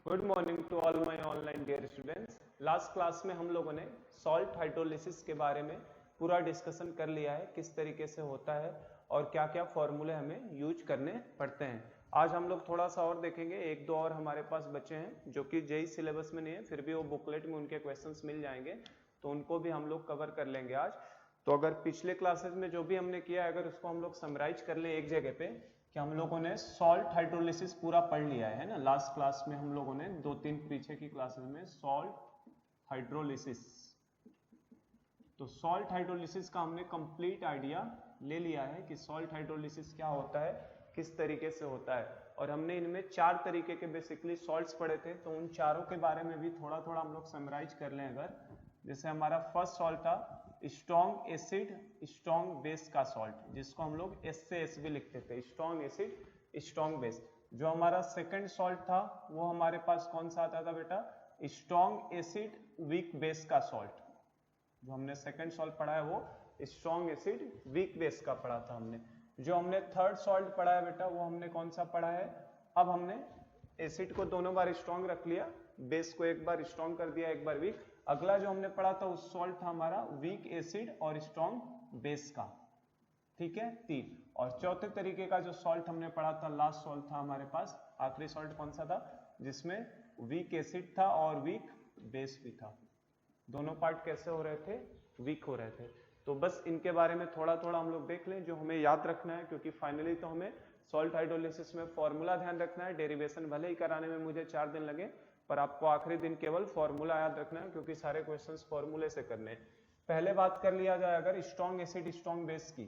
Good morning to all my online dear students. Last class में हम लोगों ने सॉल्ट हाइड्रोलिसिस के बारे में पूरा डिस्कशन कर लिया है, किस तरीके से होता है और क्या क्या फॉर्मूले हमें यूज करने पड़ते हैं। आज हम लोग थोड़ा सा और देखेंगे, एक दो और हमारे पास बचे हैं जो कि जेई सिलेबस में नहीं है, फिर भी वो बुकलेट में उनके क्वेश्चंस मिल जाएंगे, तो उनको भी हम लोग कवर कर लेंगे आज। तो अगर पिछले क्लासेस में जो भी हमने किया है, अगर उसको हम लोग समराइज कर ले एक जगह पे कि हम लोगों ने सॉल्ट हाइड्रोलिसिस पूरा पढ़ लिया है ना। लास्ट क्लास में हम लोगों ने दो तीन पीछे की क्लासेस में सॉल्ट हाइड्रोलिसिस, तो सॉल्ट हाइड्रोलिसिस का हमने कंप्लीट आइडिया ले लिया है कि सॉल्ट हाइड्रोलिसिस क्या होता है, किस तरीके से होता है। और हमने इनमें चार तरीके के बेसिकली सॉल्ट्स पढ़े थे, तो उन चारों के बारे में भी थोड़ा थोड़ा हम लोग समराइज कर लें। अगर जैसे हमारा फर्स्ट सॉल्ट था स्ट्रॉन्ग एसिड स्ट्रॉन्ग बेस का सॉल्ट, जिसको हम लोग एस से एस भी लिखते थे, स्ट्रॉन्ग एसिड स्ट्रॉन्ग बेस। जो हमारा सेकंड सॉल्ट था वो हमारे पास कौन सा आता था बेटा, स्ट्रॉन्ग एसिड वीक बेस का सॉल्ट। जो हमने सेकंड सॉल्ट पढ़ा है वो स्ट्रॉन्ग एसिड वीक बेस का पढ़ा था हमने। जो हमने थर्ड सॉल्ट पढ़ा है बेटा, वो हमने कौन सा पढ़ा है, अब हमने एसिड को दोनों बार स्ट्रॉन्ग रख लिया, बेस को एक बार स्ट्रॉन्ग कर दिया, एक बार वीक। अगला जो हमने पढ़ा था उस सॉल्ट था हमारा वीक एसिड और स्ट्रॉन्ग बेस का, ठीक है, तीन। और चौथे तरीके का जो सॉल्ट हमने पढ़ा था, लास्ट सॉल्ट था हमारे पास, आखिरी सॉल्ट कौन सा था, जिसमें वीक एसिड था और वीक बेस भी था। दोनों पार्ट कैसे हो रहे थे, वीक हो रहे थे। तो बस इनके बारे में थोड़ा थोड़ा हम लोग देख लें, जो हमें याद रखना है, क्योंकि फाइनली तो हमें सॉल्ट हाइड्रोलिसिस में फॉर्मूला ध्यान रखना है। डेरिवेशन भले ही कराने में मुझे 4 दिन लगे, पर आपको आखिरी दिन केवल फॉर्मूला याद रखना है, क्योंकि सारे क्वेश्चंस फॉर्मूले से करने हैं। पहले बात कर लिया जाए अगर स्ट्रॉन्ग एसिड स्ट्रॉन्ग बेस की,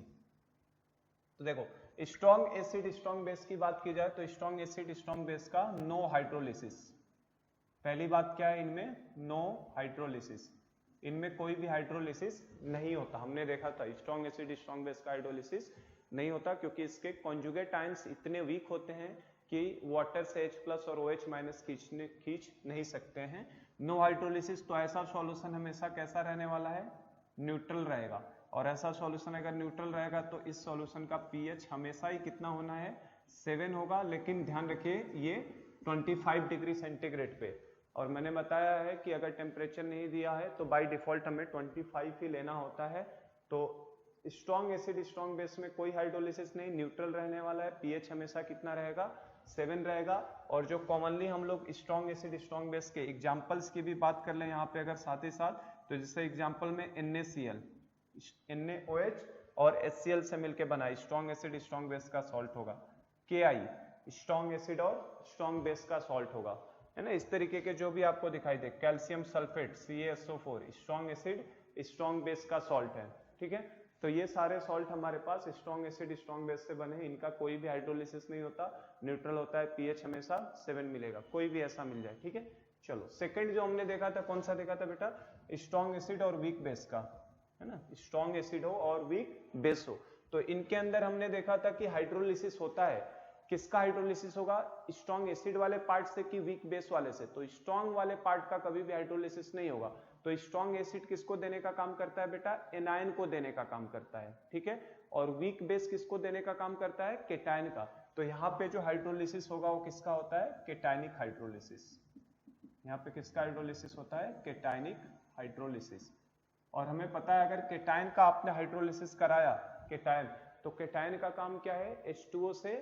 तो देखो स्ट्रॉन्ग एसिड स्ट्रॉन्ग बेस की बात की जाए तो स्ट्रॉन्ग एसिड स्ट्रॉन्ग बेस का नो हाइड्रोलिसिस। पहली बात क्या है इनमें, नो हाइड्रोलिसिस, इनमें कोई भी हाइड्रोलिसिस नहीं होता। हमने देखा था स्ट्रॉन्ग एसिड स्ट्रॉन्ग बेस का हाइड्रोलिसिस नहीं होता, क्योंकि इसके कॉन्जुगेट आयंस इतने वीक होते हैं कि वाटर से H+ और OH- खींच नहीं सकते हैं। नो हाइड्रोलिसिस, तो ऐसा सॉल्यूशन हमेशा कैसा रहने वाला है, न्यूट्रल रहेगा। और ऐसा सॉल्यूशन अगर न्यूट्रल रहेगा तो इस सॉल्यूशन का pH हमेशा ही कितना होना है, 7 होगा। लेकिन ध्यान रखिए ये 25 डिग्री सेंटीग्रेड पे, और मैंने बताया है कि अगर टेम्परेचर नहीं दिया है तो बाय डिफॉल्ट हमें 25 ही लेना होता है। तो स्ट्रॉन्ग एसिड स्ट्रॉन्ग बेस में कोई हाइड्रोलिसिस नहीं, न्यूट्रल रहने वाला है, पीएच हमेशा कितना रहेगा, 7 रहेगा। और जो कॉमनली हम लोग स्ट्रॉन्ग एसिड स्ट्रॉन्ग बेस के एग्जांपल्स की भी बात कर लें यहाँ पे अगर साथ ही साथ, तो जैसे एग्जांपल में NaCl NaOH और HCl से मिलकर बना स्ट्रॉन्ग एसिड स्ट्रॉन्ग बेस का सॉल्ट होगा। Ki स्ट्रॉन्ग एसिड और स्ट्रॉन्ग बेस का सॉल्ट होगा, है ना। इस तरीके के जो भी आपको दिखाई दे, calcium sulphate CaSO4 strong acid strong base का सॉल्ट है, ठीक है। तो ये सारे सॉल्ट हमारे पास स्ट्रॉन्ग एसिड स्ट्रॉन्ग बेस से बने हैं, इनका कोई भी हाइड्रोलिसिस नहीं होता, न्यूट्रल होता है, पीएच हमेशा 7 मिलेगा, कोई भी ऐसा मिल जाए, ठीक है। चलो सेकंड जो हमने देखा था, कौन सा देखा था बेटा, स्ट्रॉन्ग एसिड और वीक बेस का, है ना। स्ट्रॉन्ग एसिड हो और वीक बेस हो, तो इनके अंदर हमने देखा था कि हाइड्रोलिसिस होता है। किसका हाइड्रोलिसिस होगा, स्ट्रॉन्ग एसिड वाले पार्ट से कि वीक बेस वाले से, तो स्ट्रॉन्ग वाले पार्ट का कभी भी हाइड्रोलिसिस नहीं होगा। तो स्ट्रॉन्ग एसिड किसको देने का काम करता है बेटा, एनायन को देने का काम करता है, ठीक है। और वीक बेस किसको देने का काम करता है, केटायन का। तो यहाँ पे जो हाइड्रोलिसिस होगा वो किसका होता है, केटायनिक हाइड्रोलिसिस। यहाँ पे किसका हाइड्रोलिसिस होता है, केटायनिक हाइड्रोलिसिस। और हमें पता है अगर केटायन का आपने हाइड्रोलिसिस कराया, केटायन, तो केटायन का काम क्या है, H2O से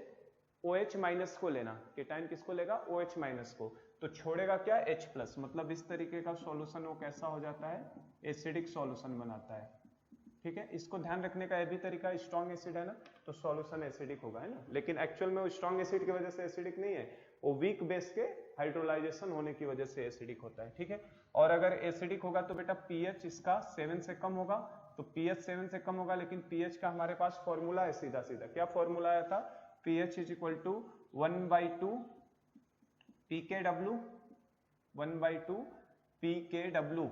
OH- को लेना। केटायन किसको लेगा, OH- को, तो छोड़ेगा क्या, H+। मतलब इस तरीके का सॉल्यूशन वो कैसा हो जाता है, एसिडिक सॉल्यूशन बनाता है, ठीक है। इसको ध्यान रखने का यह भी तरीका, स्ट्रॉन्ग एसिड है ना तो सॉल्यूशन एसिडिक होगा, है ना। लेकिन एक्चुअल में वो स्ट्रॉन्ग एसिड की वजह से एसिडिक नहीं है, वो वीक बेस के हाइड्रोलाइजेशन होने की वजह से एसिडिक होता है, ठीक है। और अगर एसिडिक होगा तो बेटा पीएच इसका 7 से कम होगा, तो पीएच 7 से कम होगा, लेकिन पीएच का हमारे पास फॉर्मूला है सीधा सीधा। क्या फॉर्मूला आया था, pH = 1/2 pKw, 1/2 pKw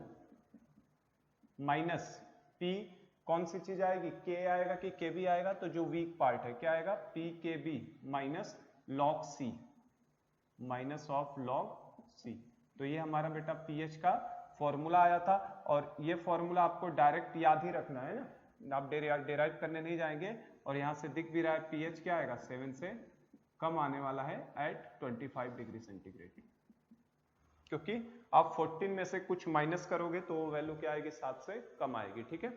minus P कौन सी चीज आएगी, K आएगा कि Kb आएगा, तो जो वीक पार्ट है क्या आएगा, pKb minus log C, minus of log C। तो ये हमारा बेटा pH का फॉर्मूला आया था, और ये फॉर्मूला आपको डायरेक्ट याद ही रखना है ना, आप डेराइव करने नहीं जाएंगे। और यहां से दिख भी रहा है pH क्या आएगा, 7 से कम आने वाला है एट 25 डिग्री सेंटीग्रेड, क्योंकि आप 14 में से कुछ माइनस करोगे तो वैल्यू क्या आएगी, 7 से कम आएगी। ठीक है,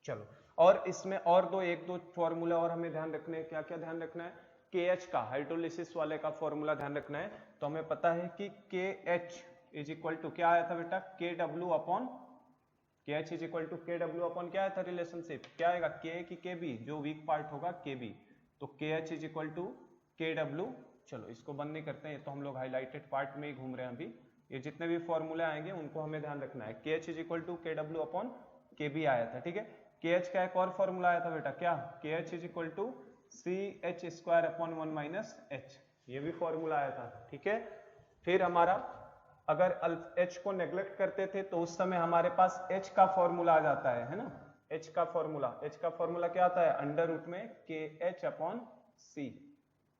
चलो, और इसमें और एक दो फॉर्मूला और हमें ध्यान रखने हैं। क्या क्या ध्यान रखना है? KH का, हाइड्रोलिसिस वाले का फॉर्मूला ध्यान रखना है। तो हमें पता है कि KH इज इक्वल टू क्या आया था बेटा, KW upon KH is equal to KW upon क्या आया था रिलेशनशिप, क्या आएगा, K की KB, जो वीक पार्ट होगा KB, तो KH is equal to KW। चलो इसको बंद नहीं करते हैं, तो हम लोग हाईलाइटेड पार्ट में ही घूम रहे हैं अभी। ये जितने भी फॉर्मूले आएंगे उनको हमें ध्यान रखना है। KH is equal to KW upon KB आया था। ठीक है, KH का एक और फॉर्मूला आया था बेटा, क्या, KH is equal to CH square upon 1 minus H, ये भी फॉर्मूला आया था। ठीक है, फिर हमारा अगर H को नेग्लेक्ट करते थे तो उस समय हमारे पास H का फॉर्मूला आ जाता है ना, H का फॉर्मूला क्या आता है, अंडर रूट में KH अपॉन C।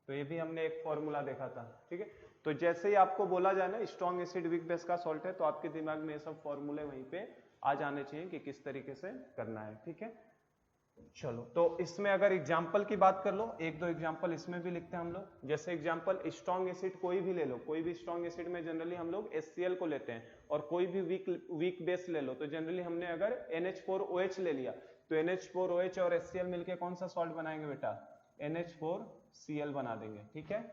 तो ये भी हमने एक फॉर्मूला देखा था। ठीक है, तो जैसे ही आपको बोला जाए ना स्ट्रॉन्ग एसिड वीक बेस का सॉल्ट है, तो आपके दिमाग में ये सब फॉर्मूले वहीं पे आ जाने चाहिए कि किस तरीके से करना है। ठीक है, चलो, तो इसमें अगर एग्जाम्पल की बात कर लो, एक दो एग्जाम्पल इसमें भी लिखते हैं हम लोग। जैसे एग्जाम्पल, स्ट्रॉन्ग एसिड कोई भी ले लो, कोई भी स्ट्रॉन्ग एसिड में जनरली हम लोग HCl को लेते हैं, और कोई भी वीक बेस ले लो तो जनरली हमने अगर NH4OH ले लिया तो NH4OH और HCl मिलके कौन सा सॉल्ट बनाएंगे बेटा, NH4Cl बना देंगे। ठीक है,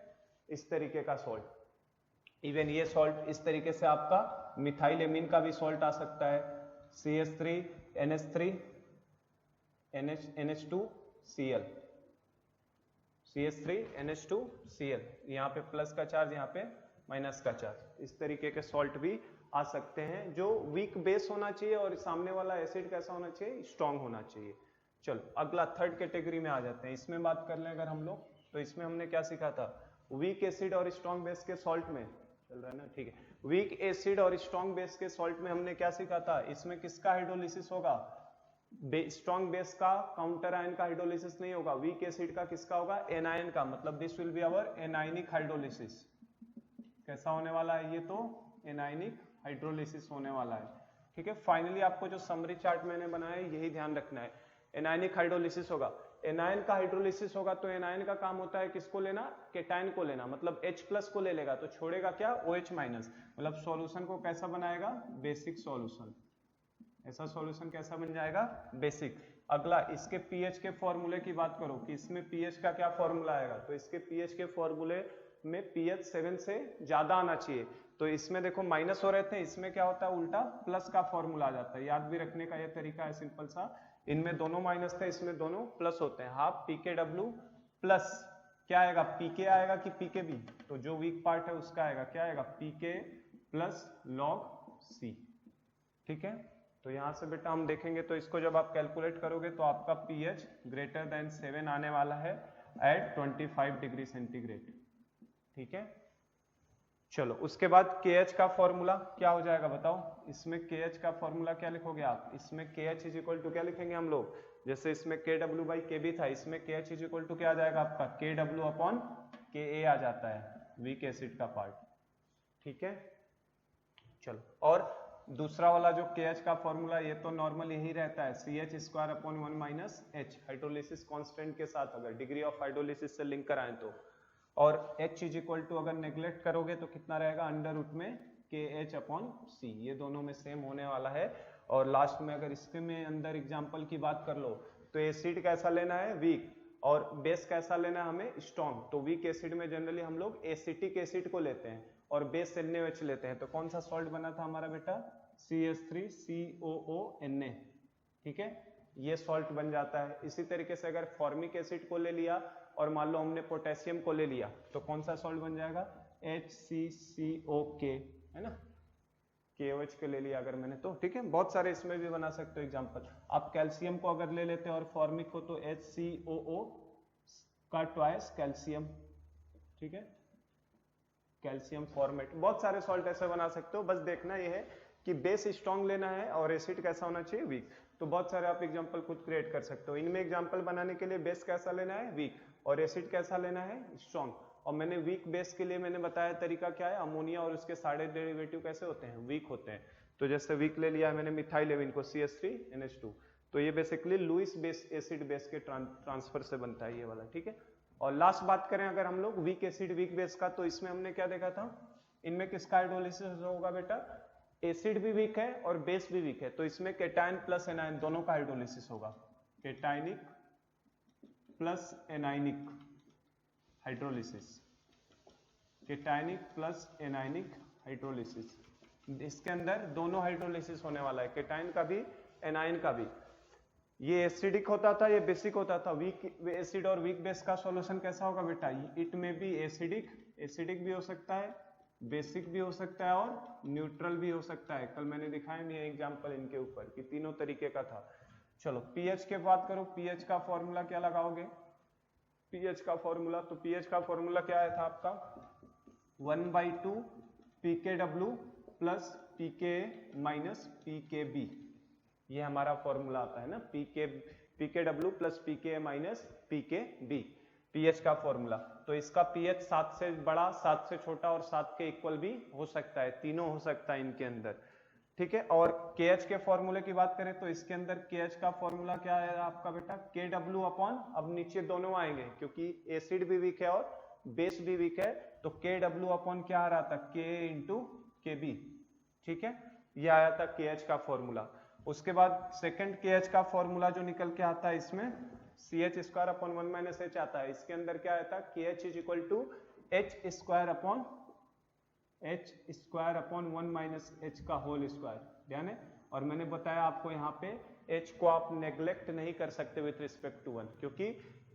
इस तरीके का सॉल्ट। इवन ये सॉल्ट इस तरीके से आपका मिथाइल एमीन का भी सॉल्ट आ सकता है, CH3 NH3 NH2Cl, CH3 NH2Cl, यहाँ पे प्लस का चार्ज, यहाँ पे माइनस का चार्ज। इस तरीके के सॉल्ट भी आ सकते हैं, जो वीक बेस होना चाहिए और सामने वाला एसिड कैसा होना चाहिए, स्ट्रॉन्ग होना चाहिए। चलो अगला थर्ड कैटेगरी में आ जाते हैं। इसमें बात कर लें अगर हम लोग, तो इसमें हमने क्या सीखा था, वीक एसिड और स्ट्रॉन्ग बेस के सॉल्ट में, चल रहा है ना, ठीक है, वीक एसिड और स्ट्रॉन्ग बेस के सॉल्ट में हमने क्या सीखा था, इसमें किसका हाइड्रोलिसिस होगा, स्ट्रॉन्ग बेस का काउंटर आयन का हाइड्रोलिसिस नहीं होगा, वीक एसिड का किसका होगा, एनायन का, मतलब this will be our anionic hydrolysis. कैसा होने वाला है ये, तो एनायनिक हाइड्रोलिसिस होने वाला है। ठीक है, फाइनली आपको जो समरी चार्ट मैंने बनाया है यही ध्यान रखना है, एनायनिक हाइड्रोलिसिस होगा, एनायन का हाइड्रोलिसिस होगा, तो एनायन का काम होता है किसको लेना, केटायन को लेना, मतलब H+ को ले लेगा तो छोड़ेगा क्या, OH-, मतलब सॉल्यूशन को कैसा बनाएगा, बेसिक सॉल्यूशन। ऐसा सॉल्यूशन कैसा बन जाएगा, बेसिक। अगला इसके pH के फॉर्मूले की बात करो कि इसमें pH का क्या फॉर्मूला आएगा, तो इसके pH के फॉर्मूले में pH 7 से ज्यादा आना चाहिए। तो इसमें देखो माइनस हो रहे थे, इसमें क्या होता है, उल्टा प्लस का फॉर्मूला आ जाता है। याद भी रखने का यह तरीका है सिंपल सा, इनमें दोनों माइनस थे, इसमें दोनों प्लस होते हैं। हाफ PKW प्लस क्या आएगा, PK आएगा कि PKB, तो जो वीक पार्ट है उसका आएगा, क्या आएगा, PK प्लस log C। ठीक है, तो यहां से बेटा हम देखेंगे तो इसको जब आप कैलकुलेट करोगे तो आपका pH ग्रेटर देन 7 आने वाला है एट 25 डिग्री सेंटीग्रेड। ठीक है, चलो उसके बाद KH का फॉर्मूला क्या हो जाएगा बताओ, इसमें KH का फॉर्मूला क्या लिखोगे आप, इसमें KH इज इक्वल टू क्या लिखेंगे हम लोग, जैसे इसमें KW/KB था, इसमें KH इज इक्वल टू क्या आ जाएगा आपका, KW अपॉन KA आ जाता है, वीक एसिड का पार्ट। ठीक है, चलो, और दूसरा वाला जो KH का फॉर्मूला, ये तो नॉर्मल यही रहता है, CH square upon 1 minus H, hydrolysis constant के साथ अगर डिग्री ऑफ हाइड्रोलिसिस से लिंक कराएं तो, और H इज इक्वल टू अगर नेग्लेक्ट करोगे तो कितना रहेगा, अंडर रूट में KH अपॉन C, ये दोनों में सेम होने वाला है। और लास्ट में अगर इसके में अंदर एग्जाम्पल की बात कर लो तो एसिड कैसा लेना है, वीक, और बेस कैसा लेना है हमें, स्ट्रॉन्ग। तो वीक एसिड में जनरली हम लोग एसिटिक एसिड को लेते हैं और बेस NaOH लेते हैं। तो कौन सा सॉल्ट बना था हमारा बेटा, CH3COO Na। ठीक है, ये सॉल्ट बन जाता है। इसी तरीके से अगर फॉर्मिक एसिड को ले लिया और मान लो हमने पोटेशियम को ले लिया तो कौन सा सॉल्ट बन जाएगा, HCCOK, है ना, KOH के ले लिया अगर मैंने तो। ठीक है, बहुत सारे इसमें भी बना सकते हो एग्जांपल। आप कैल्शियम को अगर ले लेते हैं और फॉर्मिक को तो HCOO का ट्वाइस कैल्शियम। ठीक है, कैल्शियम फॉर्मेट, बहुत सारे सॉल्ट ऐसे बना सकते हो। बस देखना ये है कि बेस स्ट्रॉन्ग लेना है और एसिड कैसा होना चाहिए, वीक। तो बहुत सारे आप एग्जांपल खुद क्रिएट कर सकते हो। इनमें एग्जांपल बनाने के लिए बेस कैसा लेना है, वीक, और एसिड कैसा लेना है, स्ट्रॉन्ग। और मैंने वीक बेस के लिए मैंने बताया तरीका क्या है, अमोनिया और उसके सारे डेरिवेटिव कैसे होते हैं, वीक होते हैं। तो जैसे वीक ले लिया है मैंने मिथाइल एमीन को, CH3NH2, तो ये basically Lewis base acid base के ट्रांसफर से बनता है ये वाला। ठीक है, और लास्ट बात करें अगर हम लोग वीक एसिड वीक बेस का, तो इसमें हमने क्या देखा था, इनमें किसका हाइड्रोलिसिस होगा बेटा? एसिड भी वीक है और बेस भी वीक है, तो इसमें केटायन प्लस एनायन दोनों का हाइड्रोलिसिस होगा। Cationic plus anionic hydrolysis, cationic plus anionic hydrolysis, इसके अंदर दोनों हाइड्रोलिसिस होने वाला है, केटायन का भी एनायन का भी। ये एसिडिक होता था, ये बेसिक होता था। वीक एसिड और वीक बेस का सॉल्यूशन कैसा होगा बेटा? इट में भी एसिडिक भी हो सकता है, बेसिक भी हो सकता है और न्यूट्रल भी हो सकता है। कल मैंने दिखाया भी है एग्जांपल इनके ऊपर कि तीनों तरीके का था। चलो पीएच के बात करो, पीएच का फॉर्मूला क्या लगाओगे? पीएच का फॉर्मूला, तो पीएच का फॉर्मूला क्या आया था आपका? 1/2 pKw plus pKa minus pKb, ये हमारा फॉर्मूला आता है ना, pKw plus pKa minus pKb, pH का फॉर्मूला। तो इसका पीएच 7 से बड़ा, 7 से छोटा और 7 के इक्वल भी हो सकता है, तीनों हो सकता है इनके अंदर, ठीक है। और KH के फॉर्मूले की बात करें तो इसके अंदर KH का फॉर्मूला क्या है आपका बेटा? KW अपॉन, अब नीचे दोनों आएंगे क्योंकि एसिड भी वीक है और बेस भी वीक है, तो KW अपॉन क्या आ रहा था? Ka इंटू Kb, ठीक है, ये आया था KH का फॉर्मूला। उसके बाद सेकंड KH का फॉर्मूला जो निकल के आता है इसमें CH square upon 1 minus H आता है। इसके अंदर क्या आया था? KH is equal to H square upon 1 minus H का होल स्क्वायर, ध्यान है। और मैंने बताया आपको यहाँ पे H को आप नेग्लेक्ट नहीं कर सकते विथ रिस्पेक्ट टू 1, क्योंकि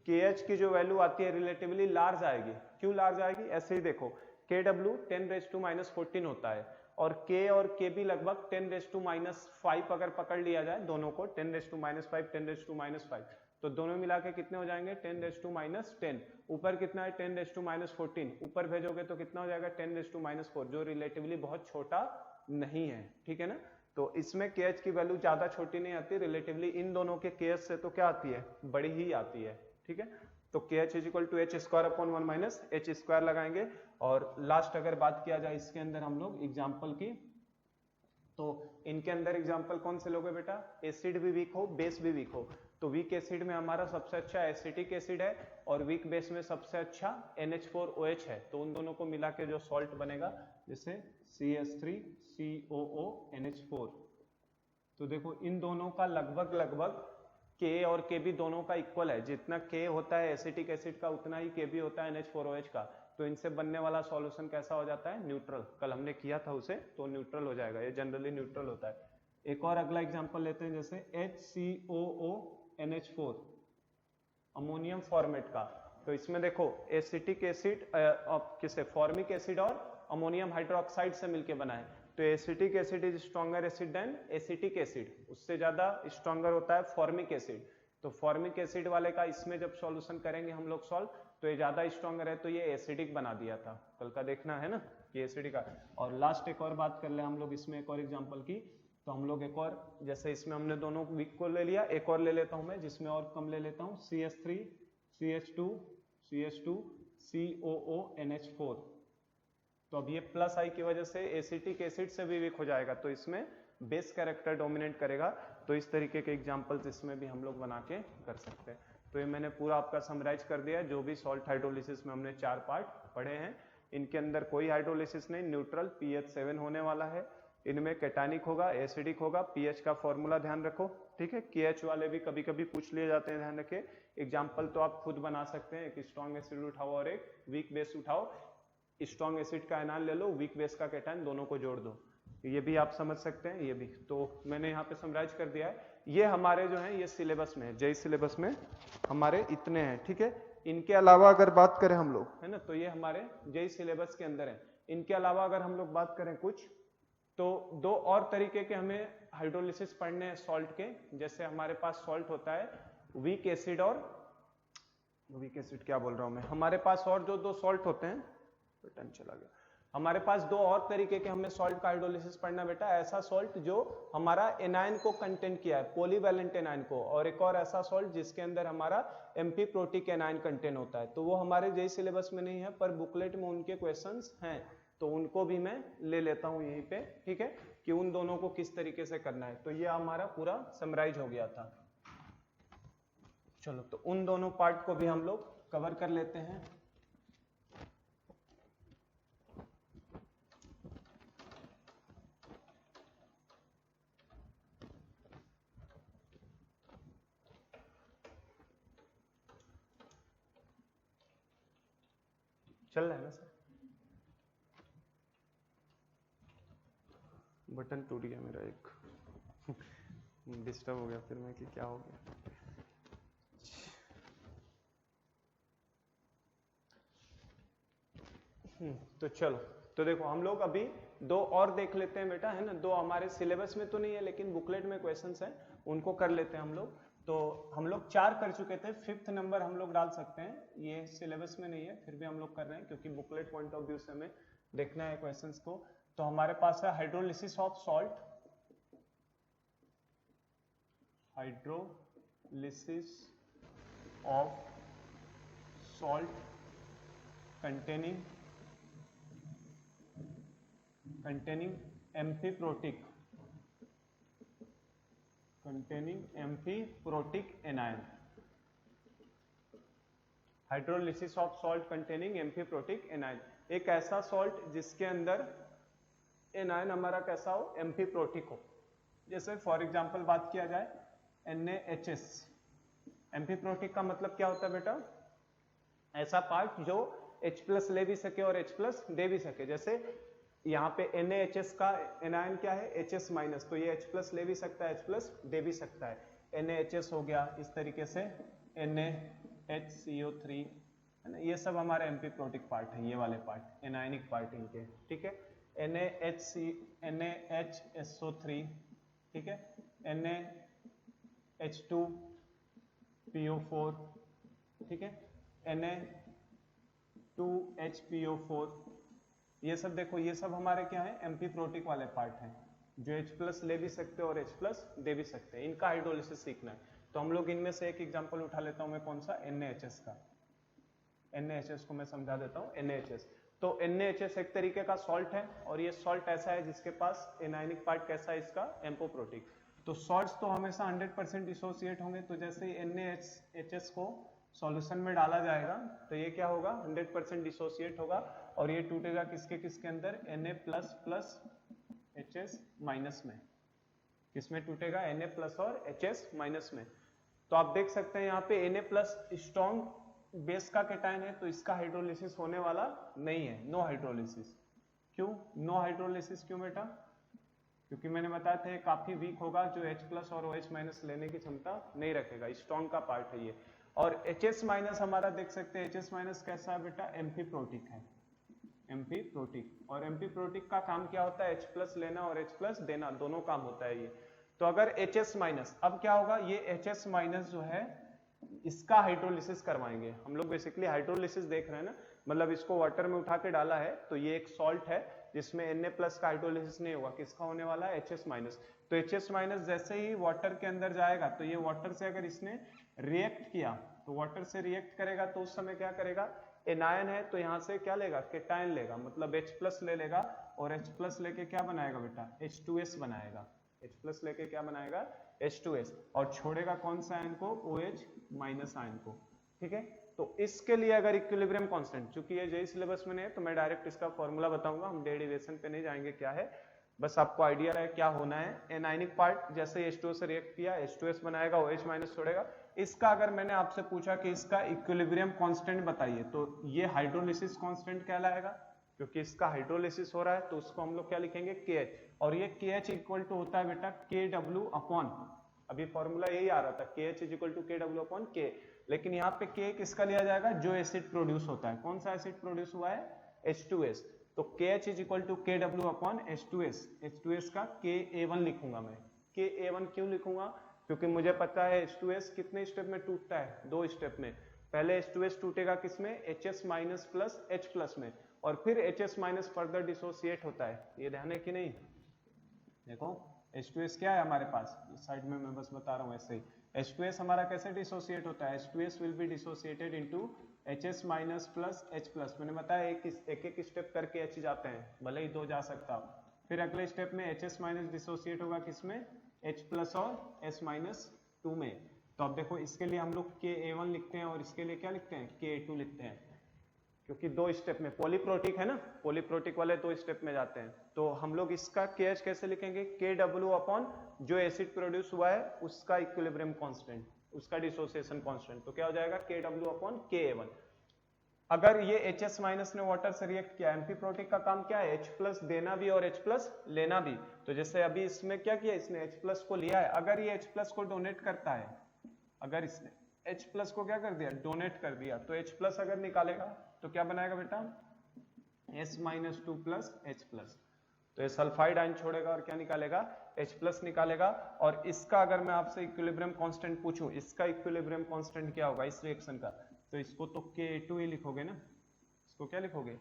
KH की जो वैल्यू आती है रिलेटिवली लार्ज आएगी। क्यों लार्ज आएगी? ऐसे ही देखो, KW 10⁻⁻14 होता है और K और KB लगभग 10⁻⁻5 अगर पकड़ लिया जाए दोनों को, 10⁻5 10⁻5, तो दोनों मिला के कितने हो जाएंगे? 10⁻10। ऊपर कितना है? 10⁻14, ऊपर भेजोगे तो कितना हो जाएगा? 10⁻4, जो रिलेटिवली बहुत छोटा नहीं है, ठीक है ना। तो इसमें KH की वैल्यू ज्यादा छोटी नहीं आती, रिलेटिवली इन दोनों के KH से तो क्या आती है? बड़ी ही आती है, ठीक है। तो KH is equal to H square upon 1 minus H square लगाएंगे। और लास्ट अगर बात किया जाए इसके अंदर हम लोग एग्जाम्पल की, तो इनके अंदर एग्जाम्पल कौन से लोगे बेटा? एसिड भी वीक हो, बेस भी वीक हो, तो वीक एसिड में हमारा सबसे अच्छा एसिटिक एसिड है और वीक बेस में सबसे अच्छा NH4OH है। तो उन दोनों को मिला के जो सॉल्ट बनेगा, जैसे CH3COONH4, तो देखो इन दोनों का लगभग K और Kb दोनों का इक्वल है। जितना K होता है एसिटिक एसिड का, उतना ही Kb होता है NH4OH का। तो इनसे बनने वाला सॉल्यूशन कैसा हो जाता है? न्यूट्रल। कल हमने किया था उसे, तो न्यूट्रल हो जाएगा, ये जनरली न्यूट्रल होता है। एक और अगला एग्जांपल लेते हैं, जैसे HCOONH4 अमोनियम फॉर्मेट का। तो इसमें देखो एसिटिक एसिड किसे? फॉर्मिक एसिड और अमोनियम हाइड्रोक्साइड से मिलकर बना है। तो acetic acid is stronger acid than acetic acid, उससे ज्यादा स्ट्रॉन्गर होता है फॉर्मिक एसिड। तो फॉर्मिक एसिड वाले का इसमें जब सॉल्यूशन करेंगे हम लोग सॉल्व, तो ये ज्यादा स्ट्रॉन्गर है, तो ये एसिडिक बना दिया था, कल का देखना है ना, ये एसिडिक का। और लास्ट एक और बात कर ले हम लोग इसमें, एक और एग्जांपल की, तो हम लोग एक और, जैसे इसमें हमने दोनों वीक को ले लिया, एक और ले लेता हूं मैं जिसमें और कम ले लेता हूं, CH3 CH2 COONH4। तो अब ये प्लस आई की वजह से एसिटिक एसिड से भी वीक हो जाएगा, तो इसमें बेस कैरेक्टर डोमिनेट करेगा। तो इस तरीके के एग्जांपल्स इसमें भी हम लोग बना के कर सकते हैं। तो ये मैंने पूरा आपका समराइज कर दिया, जो भी सॉल्ट हाइड्रोलिसिस में हमने 4 पार्ट पढ़े हैं। इनके अंदर कोई हाइड्रोलिसिस नहीं, न्यूट्रल pH 7 होने वाला है। इनमें कैटानिक होगा, एसिडिक होगा, पीएच का फॉर्मूला ध्यान रखो, ठीक है। केएच वाले भी कभी कभी पूछ लिए जाते हैं, ध्यान रखे। एग्जाम्पल तो आप खुद बना सकते हैं, एक स्ट्रॉन्ग एसिड उठाओ और एक वीक बेस उठाओ, स्ट्रॉन्ग एसिड का एनाल ले लो, वीक बेस का कैटायन, दोनों को जोड़ दो, ये भी आप समझ सकते हैं। ये भी तो मैंने यहाँ पे समराइज कर दिया है। ये हमारे जो है ये सिलेबस में है, जेई सिलेबस में हमारे इतने हैं, ठीक है। इनके अलावा अगर बात करें हम लोग, है ना, तो ये हमारे जेई सिलेबस के अंदर है। इनके अलावा अगर हम लोग बात करें कुछ, तो 2 और तरीके के हमें हाइड्रोलिसिस पढ़ने हैं सॉल्ट के। जैसे हमारे पास सॉल्ट होता है वीक एसिड और वीक एसिड क्या बोल रहा हूं मैं, हमारे पास और जो 2 सॉल्ट होते हैं, पैटर्न चला गया, हमारे पास 2 और तरीके के हमें सॉल्ट का हाइड्रोलिसिस पढ़ना बेटा। ऐसा सॉल्ट जो हमारा एनायन को कंटेंट किया है, पॉलीवैलेंट एनायन को, और एक और ऐसा सॉल्ट जिसके अंदर हमारा एमपी प्रोटिक एनायन कंटेंट होता है। तो वो हमारे जेई सिलेबस में नहीं है, पर बुकलेट में उनके क्वेश्चंस हैं, तो उनको भी मैं ले लेता हूं यहीं पे, ठीक है, कि उन दोनों को किस तरीके से करना है। तो ये हमारा पूरा समराइज हो गया था। चलो, तो उन दोनों पार्ट को भी हम लोग कवर कर लेते हैं। चल रहा है ना सर? बटन टूट गया मेरा एक डिस्टर्ब हो गया फिर मैं कि क्या हो गया। तो चलो, तो देखो हम लोग अभी दो और देख लेते हैं बेटा, है ना। दो हमारे सिलेबस में तो नहीं है लेकिन बुकलेट में क्वेश्चंस हैं, उनको कर लेते हैं हम लोग। तो हम लोग 4 कर चुके थे, 5th नंबर हम लोग डाल सकते हैं। ये सिलेबस में नहीं है फिर भी हम लोग कर रहे हैं क्योंकि बुकलेट पॉइंट ऑफ व्यू से हमें देखना है क्वेश्चंस को। तो हमारे पास है hydrolysis of salt, hydrolysis of salt containing amphiprotic anion, hydrolysis of salt containing amphiprotic anion, एक ऐसा सॉल्ट जिसके अंदर एनायन हमारा कैसा हो, एम्फीप्रोटिक हो। जैसे फॉर एग्जांपल बात किया जाए NaHS, एम्फीप्रोटिक का मतलब क्या होता है बेटा, ऐसा पार्ट जो H प्लस ले भी सके और H प्लस दे भी सके। जैसे यहाँ पे NaHS का एनायन क्या है, HS माइनस, तो ये H प्लस ले भी सकता है, H प्लस दे भी सकता है। NaHS हो गया, इस तरीके से NaHCO3, है ना, ये सब हमारे एम्फीप्रोटिक पार्ट है, ये वाले पार्ट एनायनिक पार्ट इनके, ठीक है। NaHSO3, ठीक है, NaH2PO4, ठीक है, Na2HPO4, ये सब देखो, ये सब हमारे क्या है, एम्फीप्रोटिक वाले पार्ट हैं जो H प्लस ले भी सकते हैं और H प्लस दे भी सकते हैं। इनका हाइड्रोलिसिस सीखना है, तो हम लोग इनमें से एक एग्जांपल उठा लेता हूं मैं, कौन सा, NaHS का। NaHS को मैं समझा देता हूं, NaHS। तो NaHS एक तरीके का सॉल्ट है और ये सॉल्ट ऐसा है जिसके पास एनायनिक पार्ट कैसा है इसका, एम्फोप्रोटिक। तो सॉल्ट्स तो हमेशा 100% डिसोसिएट होंगे, तो जैसे ही NaHS को सॉल्यूशन में डाला जाएगा तो ये क्या होगा, 100% डिसोसिएट होगा और ये टूटेगा किसके किसके अंदर, Na plus plus HS minus में। किसमें टूटेगा, Na प्लस और HS माइनस में। तो आप देख सकते हैं यहाँ पे Na प्लस स्ट्रॉन्ग बेस का कैटायन है, तो इसका हाइड्रोलिसिस होने वाला नहीं है, नो हाइड्रोलिसिस। क्यों नो हाइड्रोलिसिस, क्यों बेटा, क्योंकि मैंने बताया था ये काफी वीक होगा, जो H प्लस और OH माइनस लेने की क्षमता नहीं रखेगा, स्ट्रॉन्ग का पार्ट है ये। और HS माइनस हमारा देख सकते हैं, HS माइनस कैसा है बेटा, एम्फीप्रोटिक है, एम्फीप्रोटिक। और एम्फीप्रोटिक का काम क्या होता है, H प्लस लेना और H प्लस देना, दोनों काम होता है ये। तो अगर HS माइनस, अब क्या होगा, ये HS माइनस जो है इसका हाइड्रोलिसिस करवाएंगे हम लोग। बेसिकली हाइड्रोलिसिस देख रहे हैं ना, मतलब इसको वाटर में उठा के डाला है, तो ये एक सॉल्ट है जिसमें Na प्लस का हाइड्रोलिसिस नहीं होगा, किसका होने वाला है, HS माइनस। तो HS माइनस जैसे ही वाटर के अंदर जाएगा, तो ये वाटर से अगर इसने रिएक्ट किया, तो वाटर से रिएक्ट करेगा तो उस समय क्या करेगा, एनायन है तो यहाँ से क्या लेगा, कैटायन लेगा, मतलब H प्लस ले लेगा और H प्लस लेके क्या बनाएगा बेटा, H2S बनाएगा। H प्लस लेके क्या बनाएगा, H2S, और छोड़ेगा कौन सा आयन को, OH माइनस आयन को, ठीक है। तो इसके लिए अगर इक्विलिब्रियम कांस्टेंट, चूंकि ये जेई सिलेबस में नहीं है तो मैं डायरेक्ट इसका फॉर्मूला बताऊंगा, हम डेरिवेशन पे नहीं जाएंगे क्या है, बस आपको आइडिया रहे क्या होना है। एनायनिक पार्ट जैसे H2O से रिएक्ट किया, H2S बनाएगा, OH माइनस छोड़ेगा। इसका अगर मैंने आपसे पूछा कि इसका इक्विलिब्रियम कांस्टेंट बताइए, तो ये हाइड्रोलिसिस कांस्टेंट कहलाएगा, क्योंकि इसका हाइड्रोलिसिस हो रहा है, तो उसको हम लोग क्या लिखेंगे, KH। और ये KH इक्वल टू होता है बेटा KW अपॉन, अभी फॉर्मूला यही आ रहा था, KH is equal to KW upon K, लेकिन यहाँ पे K किसका लिया जाएगा, जो एसिड प्रोड्यूस होता है। कौन सा एसिड प्रोड्यूस हुआ है, H2S, तो KH is equal to KW upon H2S। H2S का KA1 लिखूंगा मैं। KA1 क्यों लिखूंगा, क्योंकि मुझे पता है H2S कितने स्टेप में टूटता है, 2 स्टेप में। पहले H2S टूटेगा किसमें, HS minus plus H plus में, और फिर HS माइनस फर्दर डिसोसिएट होता है। ये ध्यान है कि नहीं, देखो H2S क्या है हमारे पास, इस साइड में मैं बस बता रहा हूँ ऐसे ही। H2S हमारा कैसे डिसोसिएट होता है, H2S will be dissociated into HS minus plus H plus. मैंने बताया एक स्टेप करके H जाते हैं, भले ही 2 जा सकता हो। फिर अगले स्टेप में HS माइनस डिसोसिएट होगा किसमें, H प्लस और S माइनस 2 में। तो अब देखो इसके लिए हम लोग KA1 लिखते हैं और इसके लिए क्या लिखते हैं, KA2 लिखते हैं, क्योंकि 2 स्टेप में, पॉलीप्रोटिक है ना, पॉलीप्रोटिक वाले 2 स्टेप में जाते हैं। तो हम लोग इसका KH कैसे लिखेंगे, KW अपॉन जो एसिड प्रोड्यूस हुआ है उसका इक्विलिब्रियम कांस्टेंट, उसका डिसोसिएशन कांस्टेंट, तो क्या हो जाएगा KW अपॉन KA1। अगर ये HS माइनस ने वाटर से रिएक्ट किया, एमपी प्रोटीक का काम क्या है, H प्लस देना भी और H प्लस लेना भी। तो जैसे अभी इसमें क्या किया, इसने H प्लस को लिया है, अगर ये H प्लस को डोनेट करता है, अगर इसने H प्लस को क्या कर दिया, डोनेट कर दिया, तो H प्लस अगर निकालेगा तो क्या बनाएगा बेटा, S minus 2 plus H plus. तो ये सल्फाइड आयन छोड़ेगा और क्या निकालेगा, H प्लस निकालेगा। और इसका अगर मैं आपसे इक्विलिब्रियम कांस्टेंट पूछूं, इसका इक्विलिब्रियम कांस्टेंट क्या होगा इस रिएक्शन का, तो इसको तो Ka2 ही लिखोगे ना, इसको क्या लिखोगे,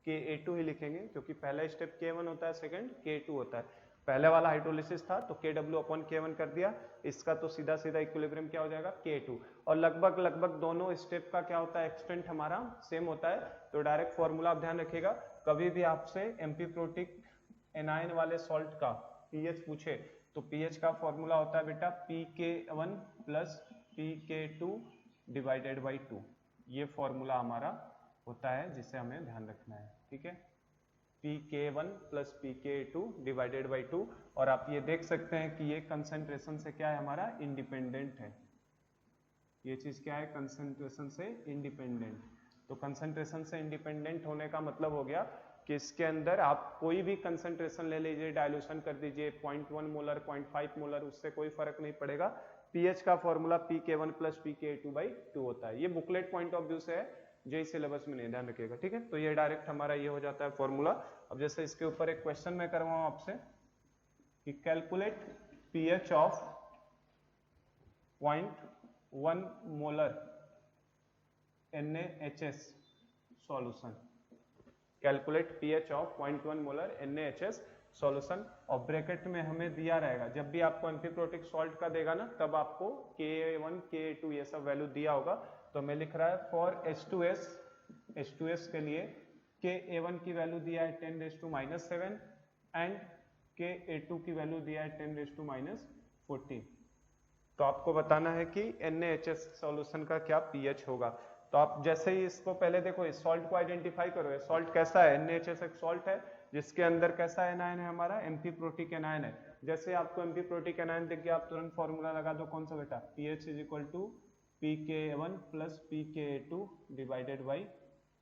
Ka2 ही लिखेंगे, क्योंकि पहला स्टेप K1 होता है, सेकंड K2 होता है। पहले वाला हाइड्रोलिसिस था तो Kw/K1 कर दिया, इसका तो सीधा सीधा इक्विलिब्रियम क्या हो जाएगा, K2। और लगभग दोनों स्टेप का क्या होता है, एक्सटेंट हमारा सेम होता है। तो डायरेक्ट फॉर्मूला आप ध्यान रखिएगा, कभी भी आपसे एमपी प्रोटिक एनायन वाले सॉल्ट का पीएच पूछे तो पीएच का फॉर्मूला होता है बेटा pK1 plus pK2 divided by 2। ये फॉर्मूला हमारा होता है जिसे हमें ध्यान रखना है, ठीक है, pK1 plus pK2 divided by 2। और आप ये देख सकते हैं कि ये कंसंट्रेशन से क्या है, हमारा इंडिपेंडेंट है, ये चीज क्या है, कंसंट्रेशन से इंडिपेंडेंट। तो कंसंट्रेशन से इंडिपेंडेंट होने का मतलब हो गया कि इसके अंदर आप कोई भी कंसंट्रेशन ले लीजिए, डाइल्यूशन कर दीजिए, 0.1 मोलर 0.5 मोलर, उससे कोई फर्क नहीं पड़ेगा। पीएच का formula pK1 plus pK2 by 2 होता है। ये बुकलेट पॉइंट ऑफ व्यू से है, जेई सिलेबस में नहीं, ध्यान रखिएगा, ठीक है। तो ये डायरेक्ट हमारा ये हो जाता है फॉर्मूला। अब जैसे इसके ऊपर एक क्वेश्चन मैं करवाऊं आपसे कि calculate pH of 0.1 molar NaHS solution, calculate pH of 0.1 molar NaHS solution. और ब्रैकेट में हमें दिया रहेगा, जब भी आपको एमपी प्रोटिक सॉल्ट का देगा ना, तब आपको Ka1 Ka2 ये सब वैल्यू दिया होगा। तो मैं लिख रहा है फॉर H2S के लिए Ka1 की वैल्यू दिया है 10⁻⁻7 एंड Ka2 की वैल्यू दिया है 10⁻14। तो आपको बताना है कि NaHS सॉल्यूशन का क्या पीएच होगा। तो आप जैसे ही इसको पहले देखो, इस सॉल्ट को आइडेंटिफाई करो, सॉल्ट कैसा है, NaHS एक सॉल्ट है जिसके अंदर कैसा एनायन है, हमारा एमपी प्रोटिक एनायन है। जैसे आपको एमपी प्रोटिक एनायन दिख गया, आप तुरंत फॉर्मूला लगा दो, कौन सा बेटा, pH is equal to pK1 plus pK2 divided by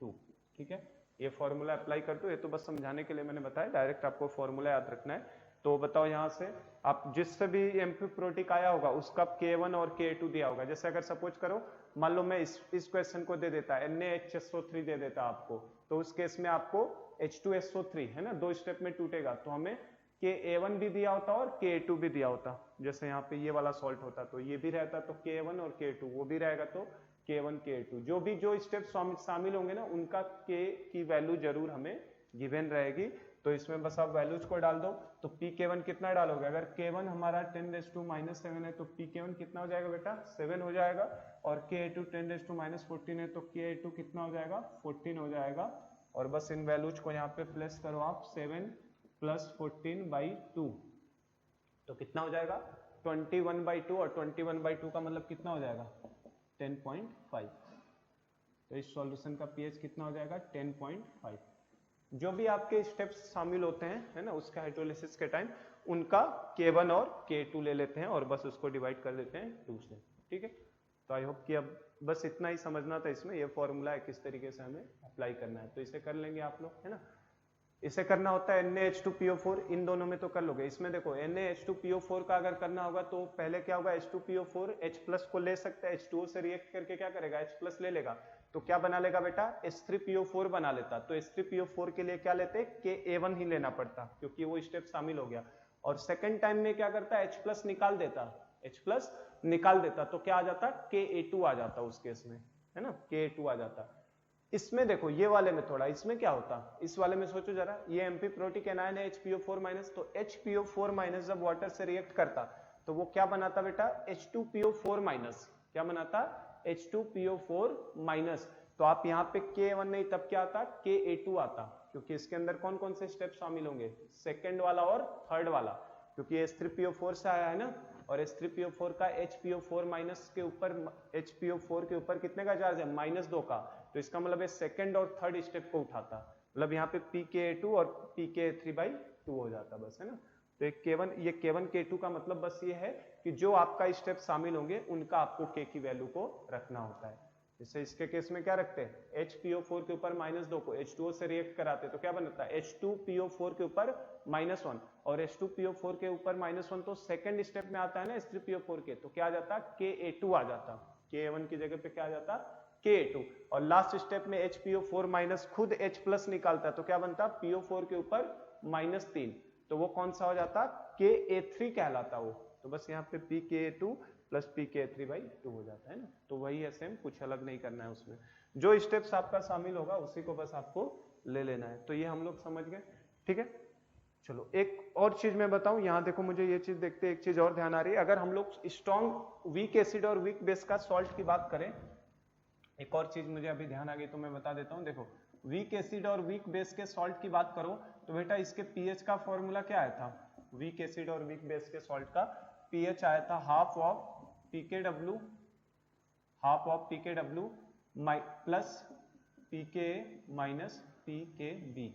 2, ठीक है। ये फॉर्मूला अप्लाई कर दो, ये तो बस समझाने के लिए मैंने बताया, डायरेक्ट आपको फॉर्मूला याद रखना है। तो बताओ यहाँ से आप जिससे भी एमपी प्रोटिक आया होगा उसका K1 और K2 दिया होगा। जैसे अगर सपोज करो, मान लो मैं इस क्वेश्चन को दे देता NaHSO3 दे देता आपको, तो उस केस में आपको H2SO3 है ना, 2 स्टेप में टूटेगा, तो हमें Ka1 भी दिया होता और Ka2 भी दिया होता। जैसे यहाँ पे ये वाला सॉल्ट होता तो ये भी रहता, तो K1 और K2, वो भी रहेगा तो K1 K2, जो स्टेप शामिल होंगे ना, उनका K की वैल्यू जरूर हमें गिवन रहेगी। तो इसमें बस आप वैल्यूज को डाल दो। तो pK1 कितना डालोगे, अगर K1 हमारा 10⁻⁻7 है तो pK1 कितना हो जाएगा बेटा, 7 हो जाएगा। और Ka2 10⁻14 है तो Ka2 कितना हो जाएगा, 14 हो जाएगा। और बस इन वैल्यूज को यहाँ पे प्लेस करो आप, 7 प्लस 14 बाई 2, तो कितना हो जाएगा 21/2, और 21/2 का मतलब कितना हो जाएगा 10.5। तो इस सॉल्यूशन का पीएच कितना हो जाएगा 10.5। जो भी आपके स्टेप्स शामिल होते हैं, है ना, उसके हाइड्रोलिसिस के टाइम उनका K1 और K2 ले लेते हैं और बस उसको डिवाइड कर देते हैं 2 से, ठीक है। तो आई होप कि अब बस इतना ही समझना था इसमें, ये फॉर्मूला है किस तरीके से हमें अप्लाई करना है। तो इसे कर लेंगे आप लोग, है ना। इसे करना होता है NaH2PO4, इन दोनों में तो कर लोगे। इसमें देखो NaH2PO4 का अगर करना होगा तो पहले क्या होगा, H2PO4 H प्लस को ले सकता है, H2O से रिएक्ट करके क्या करेगा, H प्लस ले लेगा, तो क्या बना लेगा बेटा, H3PO4 बना लेता। तो H3PO4 के लिए क्या लेते, Ka1 ही लेना पड़ता, क्योंकि वो स्टेप शामिल हो गया। और सेकंड टाइम में क्या करता, H प्लस निकाल देता, H प्लस निकाल देता, तो क्या आ जाता, Ka2 आ जाता उस केस में, है ना, Ka2 आ जाता। इसमें देखो ये वाले में थोड़ा, इसमें क्या होता, इस वाले में सोचो जरा, ये एमपी प्रोटिक एनायन है HPO4-, तो HPO4- जब वाटर से रिएक्ट करता तो वो क्या बनाता बेटा, H2PO4-, क्या बनाता, H2PO4-। तो आप यहाँ पे K1 नहीं, तब क्या आता, Ka2 आता, क्योंकि इसके अंदर कौन कौन से स्टेप शामिल होंगे, सेकेंड वाला और थर्ड वाला, क्योंकि H3PO4 से आया है ना। और H3PO4 का HPO4- के ऊपर, HPO4 के ऊपर कितने का चार्ज है, -2 का, तो इसका मतलब है सेकंड और थर्ड स्टेप को उठाता, मतलब यहाँ पे pK2 और pK3/2 हो जाता बस, है ना। तो ये K1 K2 का मतलब बस ये है कि जो आपका स्टेप शामिल होंगे उनका आपको K की वैल्यू को रखना होता है। जैसे इसके केस में क्या रखते हैं, HPO4 के ऊपर -2 को H2O से रिएक्ट कराते तो क्या बनता है, H2PO4 के ऊपर -1, और H2PO4 के ऊपर -1 तो सेकंड स्टेप में आता है ना H3PO4 के, तो क्या आ जाता, Ka2 आ जाता, Ka1 की जगह पे क्या आ जाता, Ka2, और लास्ट स्टेप में HPO4 माइनस खुद H+ निकालता है तो क्या बनता, PO4 के ऊपर -3, तो वो कौन सा हो जाता, Ka3 कहलाता वो, तो बस यहाँ पे pKa2 प्लस pKa3/2 हो जाता है ना। तो वही है सेम, कुछ अलग नहीं करना है उसमें, जो स्टेप्स आपका शामिल होगा उसी को बस आपको ले लेना है। तो ये हम लोग समझ गए, ठीक है। चलो एक और चीज मैं बताऊं, यहाँ देखो मुझे ये चीज देखते एक चीज और ध्यान आ रही है, अगर हम लोग स्ट्रॉन्ग वीक एसिड और वीक बेस का सॉल्ट की बात करें, एक और चीज मुझे अभी ध्यान आ गई तो मैं बता देता हूँ। देखो वीक एसिड और वीक बेस के सॉल्ट की बात करो तो बेटा इसके पीएच का फॉर्मूला क्या आया था, वीक एसिड और वीक बेस के सॉल्ट का पीएच आया था half of pKw plus pKa minus pKb,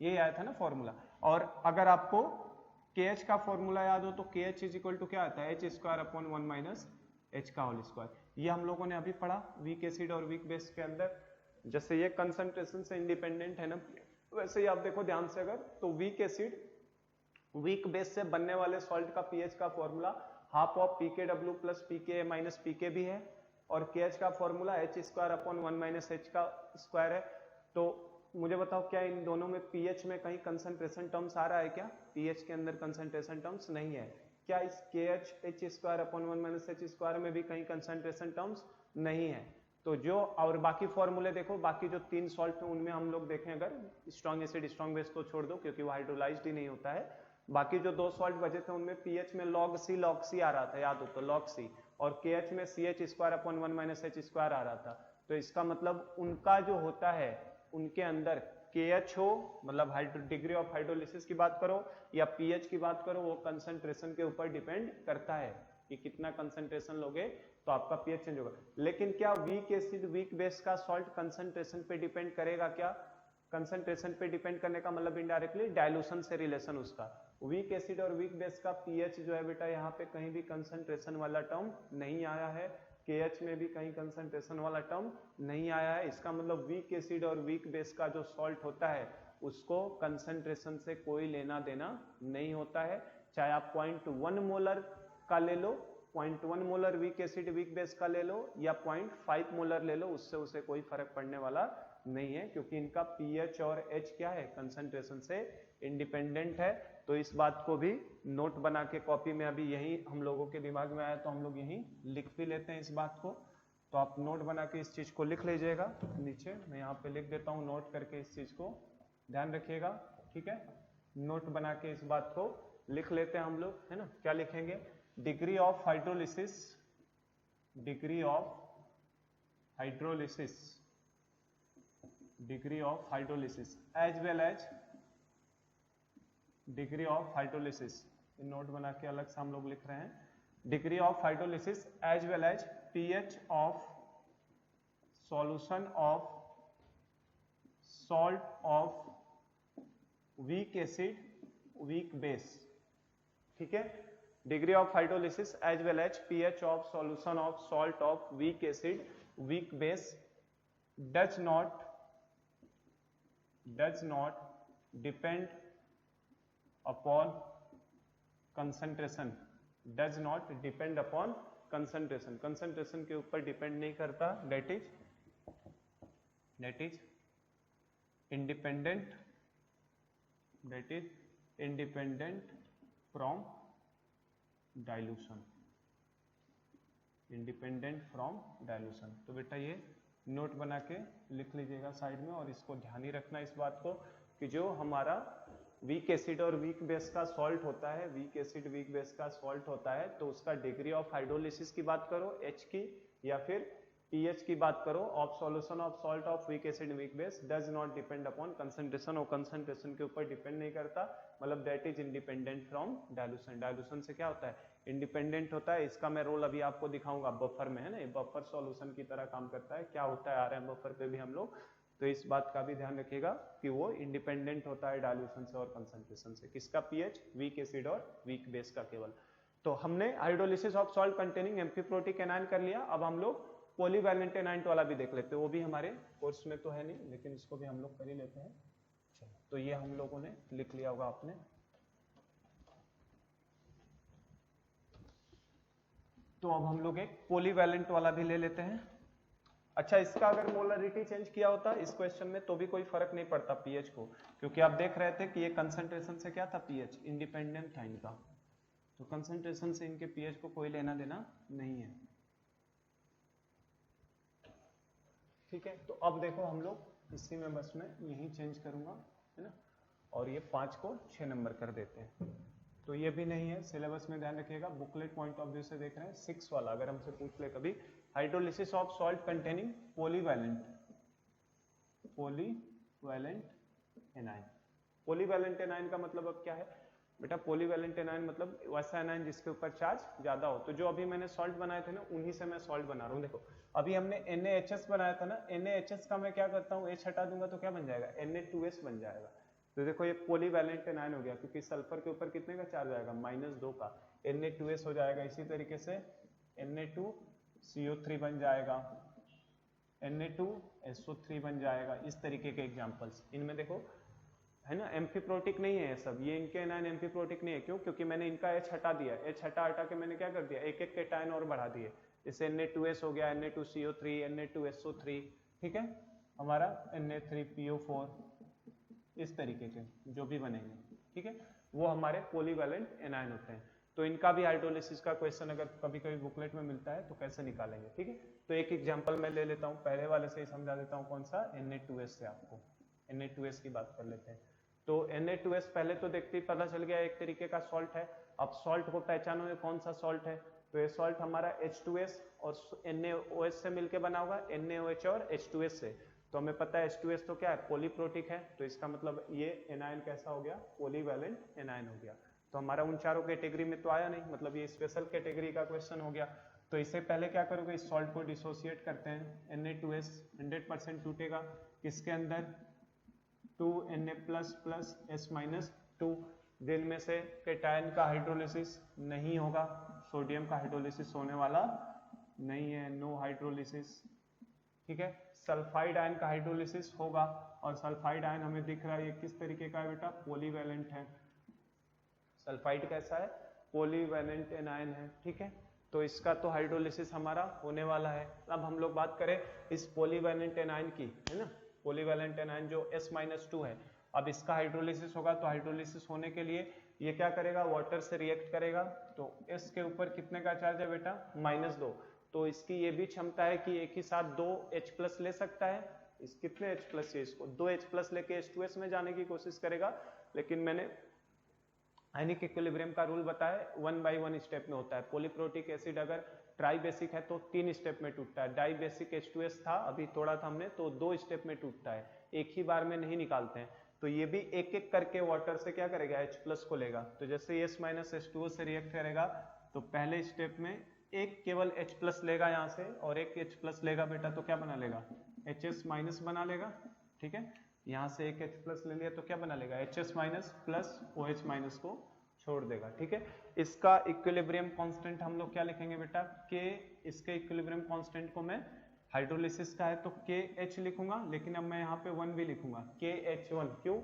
ये आया था ना फॉर्मूला। और अगर आपको KH का फॉर्मूला याद हो तो KH इज इक्वल टू क्या आता है, H²/1 माइनस H का होल स्क्वायर, ये हम लोगों ने अभी पढ़ा वीक एसिड और वीक बेस के अंदर। जैसे ये कंसंट्रेशन से इंडिपेंडेंट है ना, वैसे ही आप देखो ध्यान से, अगर तो वीक एसिड वीक बेस से बनने वाले सॉल्ट का पीएच का formula half of pKw plus pKa minus pKb है, और KH का फॉर्मूला H²/1 माइनस H का स्क्वायर है। तो मुझे बताओ क्या इन दोनों में पीएच में कहीं कंसंट्रेशन टर्म्स आ रहा है क्या, पीएच के अंदर कंसंट्रेशन टर्म्स नहीं है। क्या इस KH H²/1 minus H square में भी कहीं कंसंट्रेशन टर्म्स नहीं है। तो जो और बाकी फॉर्मूले देखो, बाकी जो 3 सॉल्ट हैं उनमें हम लोग देखें, अगर स्ट्रॉन्ग एसिड स्ट्रॉन्ग बेस तो छोड़ दो क्योंकि वो हाइड्रोलाइज्ड ही नहीं होता है, बाकी जो 2 सॉल्ट बचे थे उनमें पीएच में log C आ रहा था, याद हो तो log C, और KH में CH²/1 माइनस H स्क्वायर आ रहा था। तो इसका मतलब उनका जो होता है उनके अंदर KH हो, मतलब डिग्री ऑफ हाइड्रोलिसिस की बात करो या पीएच की बात करो, वो कंसंट्रेशन के ऊपर डिपेंड करता है कि कितना कंसंट्रेशन लोगे तो आपका पीएच चेंज होगा। लेकिन क्या वीक एसिड वीक बेस का सॉल्ट कंसंट्रेशन पे डिपेंड करेगा क्या, कंसंट्रेशन पे डिपेंड करने का मतलब इनडायरेक्टली डाइल्यूशन से रिलेशन उसका। वीक एसिड और वीक बेस का पीएच जो है बेटा यहाँ पे कहीं भी कंसंट्रेशन वाला टर्म नहीं आया है, KH में भी कहीं कंसंट्रेशन वाला टर्म नहीं आया है। इसका मतलब वीक एसिड और वीक बेस का जो सॉल्ट होता है उसको कंसंट्रेशन से कोई लेना देना नहीं होता है, चाहे आप 0.1 मोलर का ले लो, 0.1 molar week acid weak base का ले लो या 0.5 मोलर ले लो, उससे उसे कोई फर्क पड़ने वाला नहीं है, क्योंकि इनका पीएच और एच क्या है, कंसंट्रेशन से इंडिपेंडेंट है। तो इस बात को भी नोट बना के कॉपी में, अभी यही हम लोगों के दिमाग में आया तो हम लोग यही लिख भी लेते हैं इस बात को, तो आप नोट बना के इस चीज को लिख लीजिएगा। नीचे मैं यहाँ पे लिख देता हूँ, नोट करके इस चीज को ध्यान रखिएगा, ठीक है। नोट बना के इस बात को लिख लेते हैं हम लोग, है ना। क्या लिखेंगे, degree of hydrolysis, degree of hydrolysis, degree of hydrolysis as well as degree of hydrolysis, note बना के अलग से हम लोग लिख रहे हैं, degree of hydrolysis as well as pH of solution of salt of weak acid weak base, ठीक है। Degree of hydrolysis as well as pH of solution of salt of weak acid weak base does not depend upon concentration, does not depend upon concentration, concentration के ऊपर depend नहीं करता, that is independent, that is independent from dilution, independent from dilution. तो बेटा ये note बना के लिख लीजिएगा साइड में, और इसको ध्यान ही रखना इस बात को कि जो हमारा वीक एसिड और वीक बेस का सॉल्ट होता है, वीक एसिड वीक बेस का सॉल्ट होता है, तो उसका डिग्री ऑफ हाइड्रोलिसिस की बात करो H की या फिर pH की बात करो of solution of salt of weak acid weak base does not depend upon concentration, और कंसंट्रेशन के ऊपर डिपेंड नहीं करता, मतलब that is independent from dilution. Dilution से क्या होता है, इंडिपेंडेंट होता है। इसका मैं रोल अभी आपको दिखाऊंगा बफर में, है ना, ये बफर सॉल्यूशन की तरह काम करता है। क्या होता है आ रहे हैं बफर पे भी हम लोग, तो इस बात का भी ध्यान रखिएगा कि वो इंडिपेंडेंट होता है डाइल्यूशन से और कंसंट्रेशन से। किसका, पीएच वीक एसिड और वीक बेस का केवल। तो हमने hydrolysis of salt containing amphiprotic anion कर लिया। अब हम लोग पॉलीवैलेंट एनाइन वाला भी देख लेते हैं, वो भी हमारे कोर्स में तो है नहीं लेकिन इसको भी हम लोग कर ही लेते हैं। चलो तो ये हम लोगों ने लिख लिया होगा आपने। तो अब हम लोग एक पॉलीवैलेंट वाला भी ले लेते हैं। अच्छा, इसका अगर मोलरिटी चेंज किया होता इस क्वेश्चन में तो भी कोई फर्क नहीं पड़ता पीएच को, क्योंकि आप देख रहे थे कि ये कंसंट्रेशन से क्या था, पीएच इंडिपेंडेंट था इनका, तो कंसंट्रेशन से इनके पीएच को कोई लेना देना नहीं है। ठीक है, तो अब देखो हम लोग इसी में बस मैं यही चेंज करूंगा, है ना, और ये 5 को 6 नंबर कर देते हैं। तो ये भी नहीं है, सिलेबस में ध्यान रखिएगा, बुकलेट पॉइंट ऑफ व्यू से देख रहे हैं। 6 वाला अगर हमसे पूछ ले कभी, hydrolysis of salt containing polyvalent A9. Polyvalent A9 का मतलब अब क्या है बेटा, पॉलीवैलेंट एनाइन मतलब वैसा एनाइन जिसके ऊपर चार्ज ज्यादा हो। तो जो अभी मैंने सॉल्ट बनाए थे ना, उन्हीं से मैं सॉल्ट बना रहा हूँ। देखो अभी हमने NaHS बनाया था ना, NaHS का मैं क्या करता हूँ, H हटा दूंगा तो क्या बन जाएगा, Na2S बन जाएगा। तो देखो ये पॉलीवैलेंट एनाइन हो गया, क्योंकि सल्फर के ऊपर कितने का चार्ज आएगा, -2 का, Na2S हो जाएगा। इसी तरीके से Na2CO3 बन जाएगा, Na2SO3 बन जाएगा। इस तरीके के एग्जांपल्स इनमें देखो, है ना, एम्फीप्रोटिक नहीं है ये सब, ये इनके एनाइन एम्फीप्रोटिक नहीं है। क्यों? क्योंकि मैंने इनका H हटा दिया, H हटा के मैंने क्या कर दिया, एक एक केटायन और बढ़ा दिए। जैसे Na2S हो गया, Na2CO3, Na2SO3, ठीक है, हमारा Na3PO4, इस तरीके के जो भी बनेंगे, ठीक है, वो हमारे पॉलीवैलेंट एनाइन होते हैं। तो इनका भी हाइड्रोलिसिस का क्वेश्चन अगर कभी कभी बुकलेट में मिलता है तो कैसे निकालेंगे, ठीक है। तो एक एग्जांपल मैं ले लेता हूँ, पहले वाले से ही समझा देता हूँ। कौन सा, Na2S से, आपको Na2S की बात कर लेते हैं। तो Na2S पहले तो देखते ही पता चल गया एक तरीके का सॉल्ट है। अब सॉल्ट को पहचानो ये कौन सा सॉल्ट है, तो ये सॉल्ट हमारा H2S और NaOH से मिलकर बना होगा, NaOH और H2S से। तो हमें पता है H2S तो क्या है, पॉलीप्रोटिक है, तो इसका मतलब ये एनाइन कैसा हो गया, पॉलीवैलेंट एनाइन हो गया। तो हमारा उन चारों कैटेगरी में तो आया नहीं, मतलब ये स्पेशल कैटेगरी का क्वेश्चन हो गया। तो इससे पहले क्या करोगे, इस सॉल्ट को डिसोसिएट करते हैं। Na2S 100% टूटेगा किसके अंदर, 2Na++S-2। दिन में से केटायन का हाइड्रोलिसिस नहीं होगा, सोडियम का हाइड्रोलिसिस होने वाला नहीं है, नो हाइड्रोलिसिस, ठीक है। सल्फाइड आयन का हाइड्रोलिसिस होगा, और सल्फाइड आयन हमें दिख रहा है ये किस तरीके का है बेटा, पॉलीवैलेंट है। सल्फाइड कैसा है, पॉलीवैलेंट एनायन है, ठीक है। तो इसका तो हाइड्रोलिसिस हमारा होने वाला है। अब हम लोग बात करें इस पॉलीवैलेंट एनायन की, है ना, पॉलीवैलेंट एनायन जो S-2 है। अब इसका हाइड्रोलिसिस होगा, तो हाइड्रोलिसिस होने के लिए ये क्या करेगा, वाटर से रिएक्ट करेगा। तो S के ऊपर कितने का चार्ज है बेटा, -2। तो इसकी ये भी क्षमता है कि एक ही साथ 2 H+ ले सकता है। इस कितने H+ है, इसको 2 H+ लेके H2S में जाने की कोशिश करेगा। लेकिन मैंने आयनिक इक्विलिब्रियम का रूल बताया, 1 by 1 स्टेप में होता है। पॉलीप्रोटिक एसिड अगर ट्राई बेसिक है तो 3 स्टेप में टूटता है। डाई बेसिक H2S था, अभी तोड़ा था हमने, तो 2 स्टेप में टूटता है, एक ही बार में नहीं निकालते हैं। तो ये भी एक एक करके वाटर से क्या करेगा, H+ को लेगा। तो जैसे S-H2O से रिएक्ट करेगा, तो पहले स्टेप में एक केवल H+ लेगा यहाँ से, और एक H+ लेगा बेटा, तो क्या बना लेगा, HS- बना लेगा, ठीक है। यहाँ से एक H+ ले लिया तो क्या बना लेगा, HS- प्लस OH- को छोड़ देगा, ठीक है। इसका इक्विलिब्रियम कांस्टेंट हम लोग क्या लिखेंगे बेटा, K। इसके इक्विलिब्रियम कांस्टेंट को मैं, हाइड्रोलिसिस का है तो KH लिखूंगा, लेकिन अब मैं यहाँ पे 1 भी लिखूंगा, KH1। क्यों?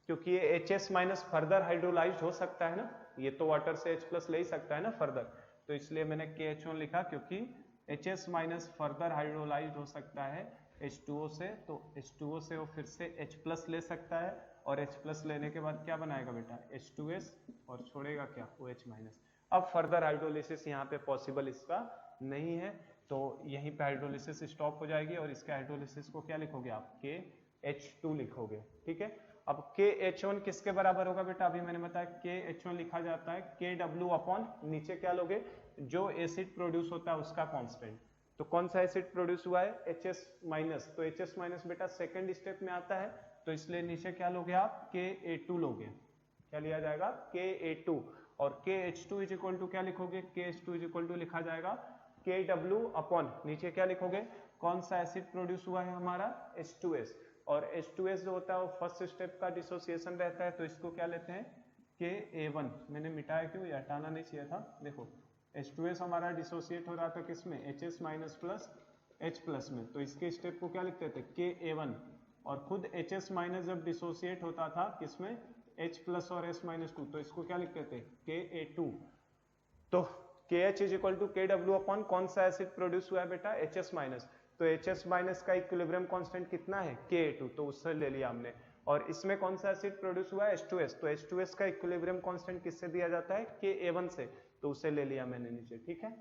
क्योंकि ये HS- फर्दर हाइड्रोलाइज्ड हो सकता है ना, ये तो वाटर से H+ ले ही सकता है ना फर्दर, तो इसलिए मैंने KH1 लिखा, क्योंकि HS- फर्दर हाइड्रोलाइज्ड हो सकता है H2O से, तो H2O से वो फिर से H+ ले सकता है, और H+ लेने के बाद क्या बनाएगा बेटा, H2S, और छोड़ेगा क्या, OH-। अब फर्दर हाइड्रोलिसिस यहाँ पे पॉसिबल इसका नहीं है, तो यहीं पे हाइड्रोलिसिस स्टॉप हो जाएगी, और इसके हाइड्रोलिसिस को क्या लिखोगे आप, KH2 लिखोगे, ठीक है। अब KH1 किसके बराबर होगा बेटा, अभी मैंने बताया KH1 लिखा जाता है KW अपॉन, नीचे क्या लोगे, जो एसिड प्रोड्यूस होता है उसका कांस्टेंट। तो कौन सा एसिड प्रोड्यूस हुआ है, HS-, तो HS- बेटा सेकंड स्टेप में आता है, तो इसलिए नीचे क्या लोगे आप, KA2 लोगे, क्या लिया जाएगा, KA2। और KH2 इज इक्वल टू क्या लिखोगे, KH2 इज इक्वल टू लिखा जाएगा KW अपॉन, नीचे क्या लिखोगे, कौन सा एसिड प्रोड्यूस हुआ है हमारा, H2S। और H2S जो होता है वो फर्स्ट स्टेप का डिसोसिएशन रहता है, तो इसको क्या लेते हैं, KA1। मैंने मिटाया क्यों, ये हटाना नहीं चाहिए था। देखो H2S हमारा डिसोसिएट हो रहा था किसमें, HS- प्लस H प्लस में, तो इसके स्टेप को क्या लिखते थे KA1, और खुद HS माइनस जब डिसोसिएट होता था किसमें H प्लस और S माइनस 2, तो इसको क्या लिखते थे KA2। तो KH is equal to KW upon कौन सा एसिड प्रोड्यूस हुआ है बेटा HS माइनस, तो HS माइनस का इक्विलिब्रियम कांस्टेंट कितना है KA2, तो उससे ले लिया हमने। और इसमें कौन सा एसिड प्रोड्यूस हुआ है H2S, तो H2S का इक्विलिब्रियम कांस्टेंट किससे दिया जाता है KA1 से, तो उसे ले लिया मैंने नीचे। ठीक है,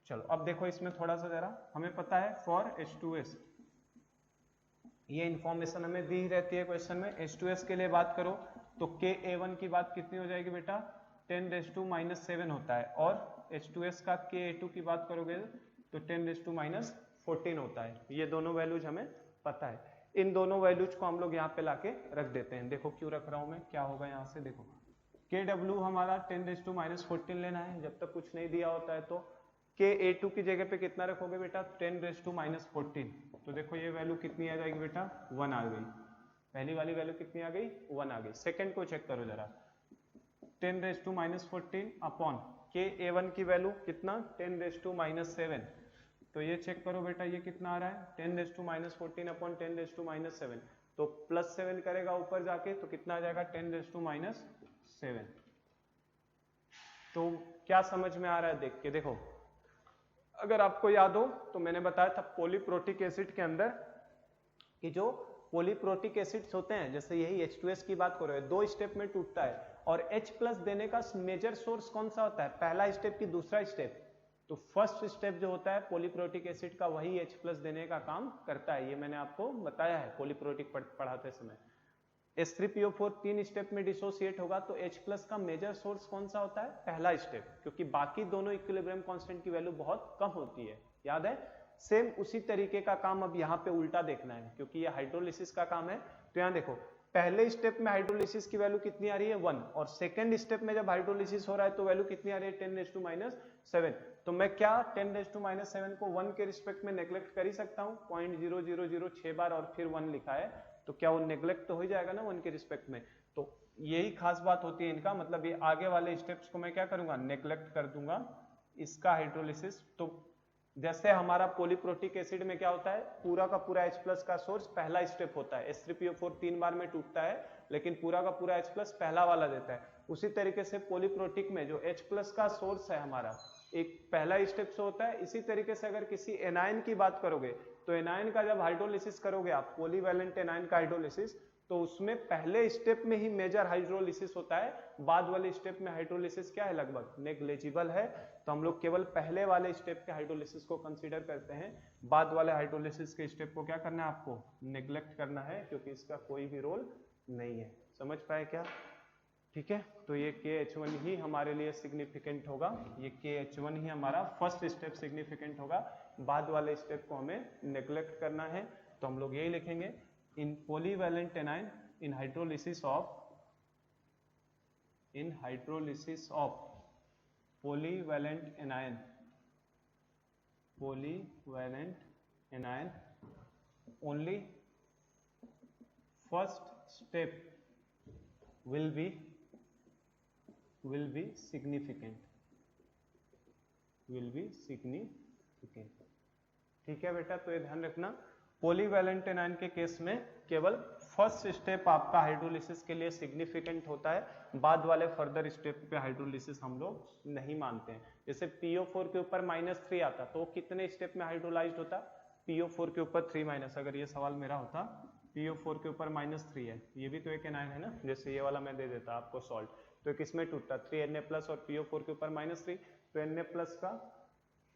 चलो अब देखो इसमें थोड़ा सा जरा, हमें पता है फॉर H2S, ये इंफॉर्मेशन हमें दी रहती है क्वेश्चन में। H2S के लिए बात करो तो KA1 की बात कितनी हो जाएगी बेटा 10⁻⁻7 होता है, और H2S का KA2 की बात करोगे तो 10⁻⁻14 होता है। ये दोनों वैल्यूज हमें पता है, इन दोनों वैल्यूज को हम लोग यहाँ पे लाके रख देते हैं। देखो क्यों रख रहा हूं मैं, क्या होगा यहाँ से, देखो KW हमारा 10⁻⁻14 लेना है, जब तक कुछ नहीं दिया होता है। तो KA2 की जगह पे कितना रखोगे बेटा 10⁻14, तो देखो ये वैल्यू कितनी आ जाएगी बेटा 1 आ गई, पहली वाली वैल्यू कितनी आ गई 1 आ गई। सेकंड को चेक करो जरा, 10⁻14 अपॉन KA1 की वैल्यू कितना 10⁻7, तो ये चेक करो बेटा ये कितना आ रहा है 10⁻14 अपॉन 10⁻7, तो +7 करेगा ऊपर जाके तो कितना आ जाएगा 10⁻7। तो क्या समझ में आ रहा है देख के, देखो अगर आपको याद हो तो मैंने बताया था पॉलीप्रोटिक एसिड के अंदर कि जो पॉलीप्रोटिक एसिड्स होते हैं, जैसे यही H2S की बात करो, दो स्टेप में टूटता है, और H प्लस देने का मेजर सोर्स कौन सा होता है, पहला स्टेप की दूसरा स्टेप, तो फर्स्ट स्टेप जो होता है पॉलीप्रोटिक एसिड का वही H प्लस देने का काम करता है। ये मैंने आपको बताया है पॉलीप्रोटिक पढ़ाते समय। H3PO4 तीन स्टेप में डिसोसिएट होगा, तो H प्लस का मेजर सोर्स कौन सा होता है, पहला स्टेप, क्योंकि बाकी दोनों इक्विलिब्रियम कांस्टेंट की वैल्यू बहुत कम होती है, याद है। सेम उसी तरीके का काम अब यहाँ पे उल्टा देखना है, क्योंकि ये हाइड्रोलिसिस का काम है। तो यहाँ देखो पहले स्टेप में हाइड्रोलिसिस की वैल्यू कितनी आ रही है 1, और सेकंड स्टेप में जब हाइड्रोलिसिस हो रहा है तो वैल्यू कितनी आ रही है 10⁻⁻7। तो मैं क्या 10⁻⁻7 को 1 के रिस्पेक्ट में नेग्लेक्ट कर ही सकता हूँ, 0.0006 बार और फिर 1 लिखा है, तो क्या वो नेग्लेक्ट तो हो जाएगा ना 1 के रिस्पेक्ट में। तो यही खास बात होती है इनका, मतलब ये आगे वाले स्टेप्स को मैं क्या करूंगा नेग्लेक्ट कर दूंगा इसका हाइड्रोलिसिस। तो जैसे हमारा पॉलीप्रोटिक एसिड में क्या होता है, पूरा का पूरा H प्लस का सोर्स पहला स्टेप होता है, H3PO4 3 बार में टूटता है, लेकिन पूरा का पूरा H प्लस पहला वाला देता है। उसी तरीके से पॉलीप्रोटिक में जो H प्लस का सोर्स है हमारा एक पहला स्टेप से होता है। इसी तरीके से अगर किसी एनायन की बात करोगे तो एनायन का जब हाइड्रोलिसिस करोगे आप, पॉलीवैलेंट एनायन का हाइड्रोलिसिस, तो उसमें पहले स्टेप में ही मेजर हाइड्रोलिसिस होता है, बाद वाले स्टेप में हाइड्रोलिसिस क्या है लगभग नेग्लिजिबल है। तो हम लोग केवल पहले वाले स्टेप के हाइड्रोलिसिस को कंसीडर करते हैं, बाद वाले हाइड्रोलिसिस के स्टेप को क्या करना है आपको नेग्लेक्ट करना है, क्योंकि इसका कोई भी रोल नहीं है। समझ पाए क्या, ठीक है। तो ये KH1 ही हमारे लिए सिग्निफिकेंट होगा, ये KH1 ही हमारा फर्स्ट स्टेप सिग्निफिकेंट होगा, बाद वाले स्टेप को हमें नेग्लेक्ट करना है। तो हम लोग यही लिखेंगे, in polyvalent anion in hydrolysis of polyvalent anion only first step will be significant, ठीक है बेटा। तो ये ध्यान रखना, पॉलीवैलेंट एनायन के केस में केवल फर्स्ट स्टेप आपका हाइड्रोलिसिस के लिए सिग्निफिकेंट होता है, बाद वाले फर्दर स्टेप पे हाइड्रोलिसिस हम लोग नहीं मानते हैं। जैसे PO4 के ऊपर -3 आता तो कितने स्टेप में हाइड्रोलाइज्ड होता, PO4 के ऊपर 3-, अगर ये सवाल मेरा होता PO4 के ऊपर -3 है, ये भी तो एक एनायन है ना, जैसे ये वाला मैं दे देता आपको सॉल्ट, तो किसमें टूटता 3Na+ और PO4 के ऊपर -3, तो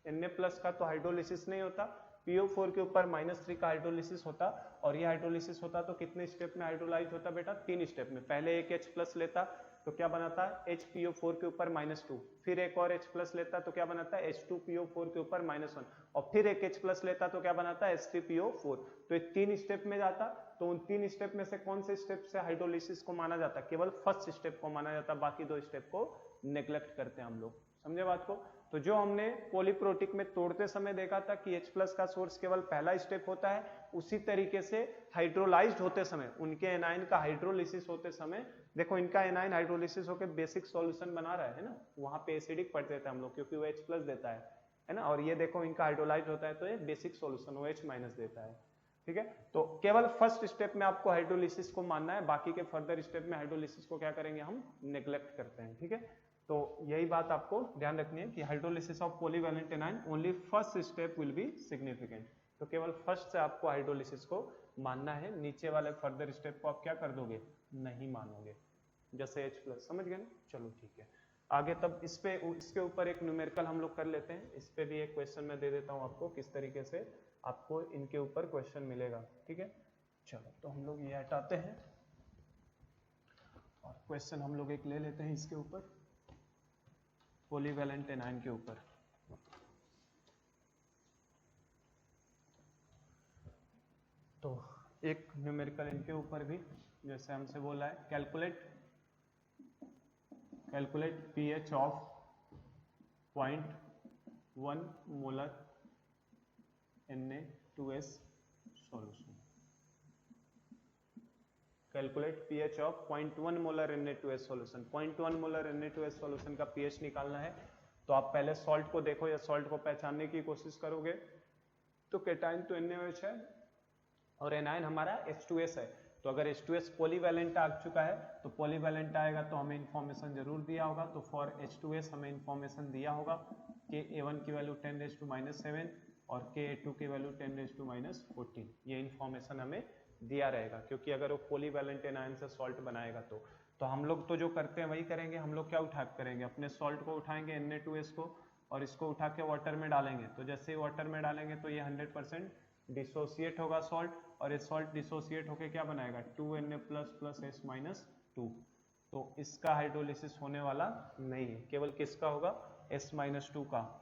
Na+ का तो हाइड्रोलिसिस नहीं होता, PO4 के ऊपर -3 का हाइड्रोलिसिस होता, और ये हाइड्रोलिसिस होता तो कितने स्टेप में हाइड्रोलाइज होता बेटा 3 स्टेप में। पहले एक H+ लेता तो क्या बनाता है HPO4 के ऊपर -2, फिर एक और H+ लेता तो क्या बनाता है H2PO4 के ऊपर -1, और फिर एक H+ लेता तो क्या बनाता है H3PO4। तो ये 3 स्टेप में जाता, तो उन 3 स्टेप में से कौन से स्टेप से हाइड्रोलिसिस को माना जाता, केवल फर्स्ट स्टेप को माना जाता, बाकी 2 स्टेप को नेग्लेक्ट करते हैं हम लोग। समझे बात को। तो जो हमने पॉलीप्रोटिक में तोड़ते समय देखा था कि H+ का सोर्स केवल पहला स्टेप होता है, उसी तरीके से हाइड्रोलाइज्ड होते समय उनके एनायन का हाइड्रोलिसिस होते समय, देखो इनका एनायन हाइड्रोलिसिस होकर बेसिक सॉल्यूशन बना रहा है ना, वहां पे एसिडिक पढ़ते थे हम लोग, क्योंकि वो H+ देता है, है ना, और ये देखो इनका हाइड्रोलाइज होता है तो ये बेसिक सॉल्यूशन OH माइनस देता है, ठीक है। तो केवल फर्स्ट स्टेप में आपको हाइड्रोलिसिस को मानना है, बाकी के फर्दर स्टेप में हाइड्रोलिसिस को क्या करेंगे हम नेग्लेक्ट करते हैं, ठीक है। तो यही बात आपको ध्यान रखनी है कि hydrolysis of polyvalent anion only first step will be significant, तो केवल फर्स्ट से आपको हाइड्रोलिसिस को मानना है, नीचे वाले फर्दर स्टेप को आप क्या कर दोगे, नहीं मानोगे, जैसे H+, समझ गए ना। चलो ठीक है, आगे तब इसके ऊपर एक न्यूमेरिकल हम लोग कर लेते हैं, इस पे भी एक क्वेश्चन मैं दे देता हूं आपको, किस तरीके से आपको इनके ऊपर क्वेश्चन मिलेगा, ठीक है। चलो तो हम लोग ये हटाते हैं और क्वेश्चन हम लोग एक ले लेते हैं इसके ऊपर, पॉलीवैलेंट एनायन के ऊपर। तो एक न्यूमेरिकल इनके ऊपर भी, जैसे हमसे बोला है calculate pH of 0.1 molar Na2S solution, calculate pH of 0.1 molar Na2S solution. 0.1 molar Na2S solution का pH निकालना है, तो आप पहले सॉल्ट को देखो या सॉल्ट को पहचानने की कोशिश करोगे, तो केटाइन तो NaOH है और एनायन हमारा H2S है, तो अगर H2S पॉलीवैलेंट आ चुका है तो पॉलीवैलेंट आएगा तो हमें इंफॉर्मेशन जरूर दिया होगा, तो फॉर H2S हमें इंफॉर्मेशन दिया होगा कि A1 की वैल्यू 10⁻⁷ और Ka2 की वैल्यू 10⁻14, ये इंफॉर्मेशन हमें दिया रहेगा, क्योंकि अगर वो पॉलीवैलेंट एनायन से सॉल्ट बनाएगा तो हम लोग तो जो करते हैं वही करेंगे, हम लोग क्या उठा करेंगे, अपने सॉल्ट को उठाएंगे Na2S को और इसको उठा के वाटर में डालेंगे, तो जैसे ही वाटर में डालेंगे तो ये 100% डिसोसिएट होगा सॉल्ट, और ये सॉल्ट डिसोसिएट होके क्या बनाएगा 2Na++S-2, तो इसका हाइड्रोलिसिस होने वाला नहीं है, केवल किसका होगा S-2 का,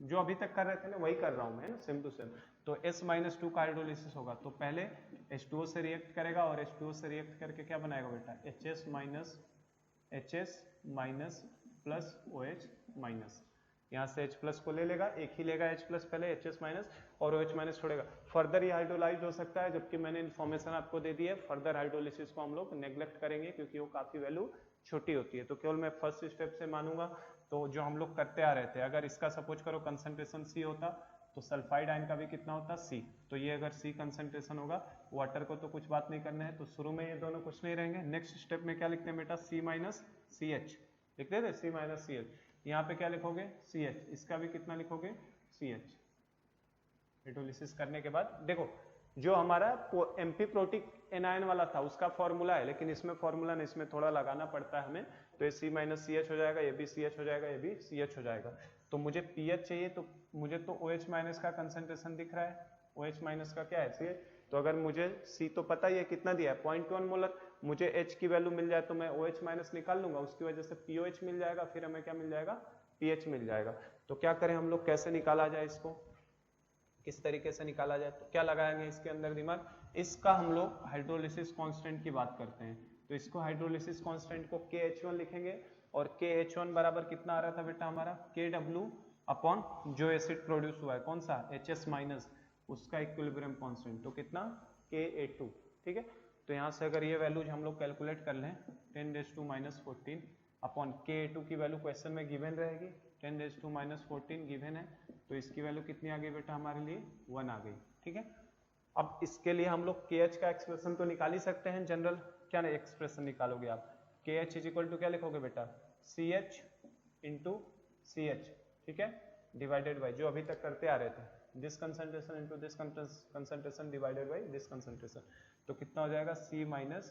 जो अभी तक कर रहे थे ना वही कर रहा हूं मैं, सेम टू सेम। तो S-2 का हाइड्रोलिसिस होगा तो पहले H2O से रिएक्ट करेगा और H2O से रिएक्ट करके क्या बनाएगा बेटा HS- यहाँ से H+ को ले लेगा, एक ही लेगा H+ पहले, HS- और OH- छोड़ेगा, फर्दर ये हाइड्रोलाइज हो सकता है, जबकि मैंने इन्फॉर्मेशन आपको दे दी है, फर्दर हाइड्रोलिसिस को हम लोग नेग्लेक्ट करेंगे क्योंकि वो काफी वैल्यू छोटी होती है, तो केवल मैं फर्स्ट स्टेप से मानूंगा। तो जो हम लोग करते आ रहे थे, अगर इसका सपोज करो कंसंट्रेशन C होता तो सल्फाइड आयन का भी कितना होता C, तो ये अगर C कंसंट्रेशन होगा, वाटर को तो कुछ बात नहीं करना है, तो शुरू में ये दोनों कुछ नहीं रहेंगे, नेक्स्ट स्टेप में क्या लिखते हैं बेटा C-CH लिखते थे, C-CH, यहाँ पे क्या लिखोगे CH, इसका भी कितना लिखोगे CH। हाइड्रोलिसिस करने के बाद देखो जो हमारा एम्फीप्रोटिक एनायन वाला था उसका फॉर्मूला है, लेकिन इसमें फॉर्मूला नहीं, इसमें थोड़ा लगाना पड़ता है हमें, तो ये C-CH हो जाएगा, ये भी CH हो जाएगा, ये भी CH हो जाएगा। तो मुझे pH चाहिए, तो मुझे तो OH- का कंसंट्रेशन दिख रहा है, OH- का क्या है CH, तो अगर मुझे C तो पता ही है कितना दिया है 0.1 मोलर, मुझे H की वैल्यू मिल जाए तो मैं OH- निकाल लूंगा, उसकी वजह से POH मिल जाएगा, फिर हमें क्या मिल जाएगा pH मिल जाएगा। तो क्या करें हम लोग, कैसे निकाला जाए इसको, किस तरीके से निकाला जाए, तो क्या लगाएंगे इसके अंदर दिमाग, इसका हम लोग हाइड्रोलिसिस कांस्टेंट की बात करते हैं, तो इसको हाइड्रोलिसिस कांस्टेंट को KH1 लिखेंगे, और KH1 बराबर कितना आ रहा था बेटा हमारा KW अपॉन जो एसिड प्रोड्यूस हुआ है कौन सा HS-, उसका इक्विलिब्रियम कांस्टेंट, तो कितना Ka2, ठीक है। तो यहाँ से अगर ये वैल्यूज हम लोग कैलकुलेट कर लें 10⁻14 अपॉन Ka2 की वैल्यू क्वेश्चन में गिवन रहेगी, 10⁻14 गिवन है, तो इसकी वैल्यू कितनी आ गई बेटा हमारे लिए 1 आ गई, ठीक है। अब इसके लिए हम लोग KH का एक्सप्रेशन तो निकाल ही सकते हैं, जनरल क्या एक्सप्रेशन निकालोगे आप, KH इक्वल टू क्या लिखोगे बेटा CH इंटू CH, ठीक है, डिवाइडेड बाई जो अभी तक करते आ रहे थे, this concentration into this concentration divided by this concentration, तो कितना हो जाएगा C-CH,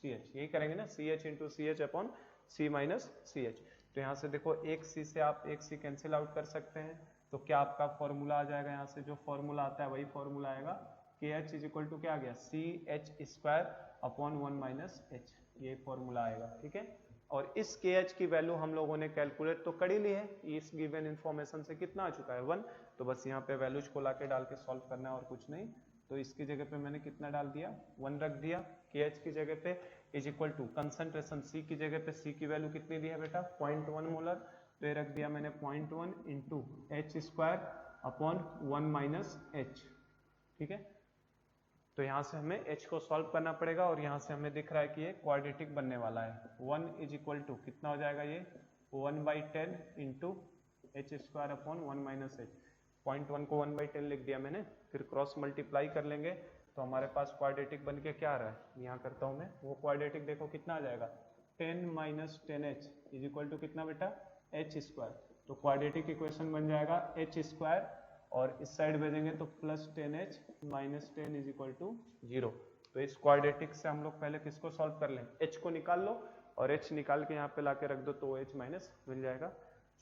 यही करेंगे ना, CH into CH upon C-CH। तो यहाँ से देखो एक C से आप एक C कैंसिल आउट कर सकते हैं, तो क्या आपका फॉर्मूला आ जाएगा, यहाँ से जो फॉर्मूला आता है वही फॉर्मूला आएगा, KH इज इक्वल टू क्या आ गया CH² अपॉन 1 - H, ये फॉर्मूला आएगा, ठीक है। और इस KH की वैल्यू हम लोगों ने कैलकुलेट तो कर ही ली है, इस गिवन इन्फॉर्मेशन से कितना आ चुका है 1, तो बस यहाँ पे वैल्यूज को लाके डाल के सॉल्व करना है और कुछ नहीं, तो इसकी जगह पे मैंने कितना डाल दिया 1 रख दिया, KH की जगह पे is equal to concentration C की जगह पे C की वैल्यू कितनी दी है बेटा 0.1 मोलर, तो ये रख दिया मैंने 0.1 इंटू H² अपॉन 1 - H, ठीक है। तो यहाँ से हमें H को सॉल्व करना पड़ेगा, और यहाँ से हमें दिख रहा है कि ये क्वाड्रेटिक बनने वाला है, 1 इज इक्वल टू कितना हो जाएगा ये 1/10 into H square upon 1 minus H, 0.1 को 1/10 लिख दिया मैंने, फिर क्रॉस मल्टीप्लाई कर लेंगे तो हमारे पास क्वाड्रेटिक बन के क्या आ रहा है, यहाँ करता हूँ मैं, वो क्वाड्रेटिक देखो कितना आ जाएगा 10 minus 10h is equal to कितना बेटा एच स्क्वायर। तो क्वाड्रेटिक इक्वेशन बन जाएगा एच स्क्वायर और इस साइड भेजेंगे तो plus 10h minus 10 is equal to 0। तो इस क्वाड्रेटिक से हम लोग पहले किसको सॉल्व कर लें, h को निकाल लो और h निकाल के यहाँ पे लाके रख दो तो h माइनस मिल जाएगा।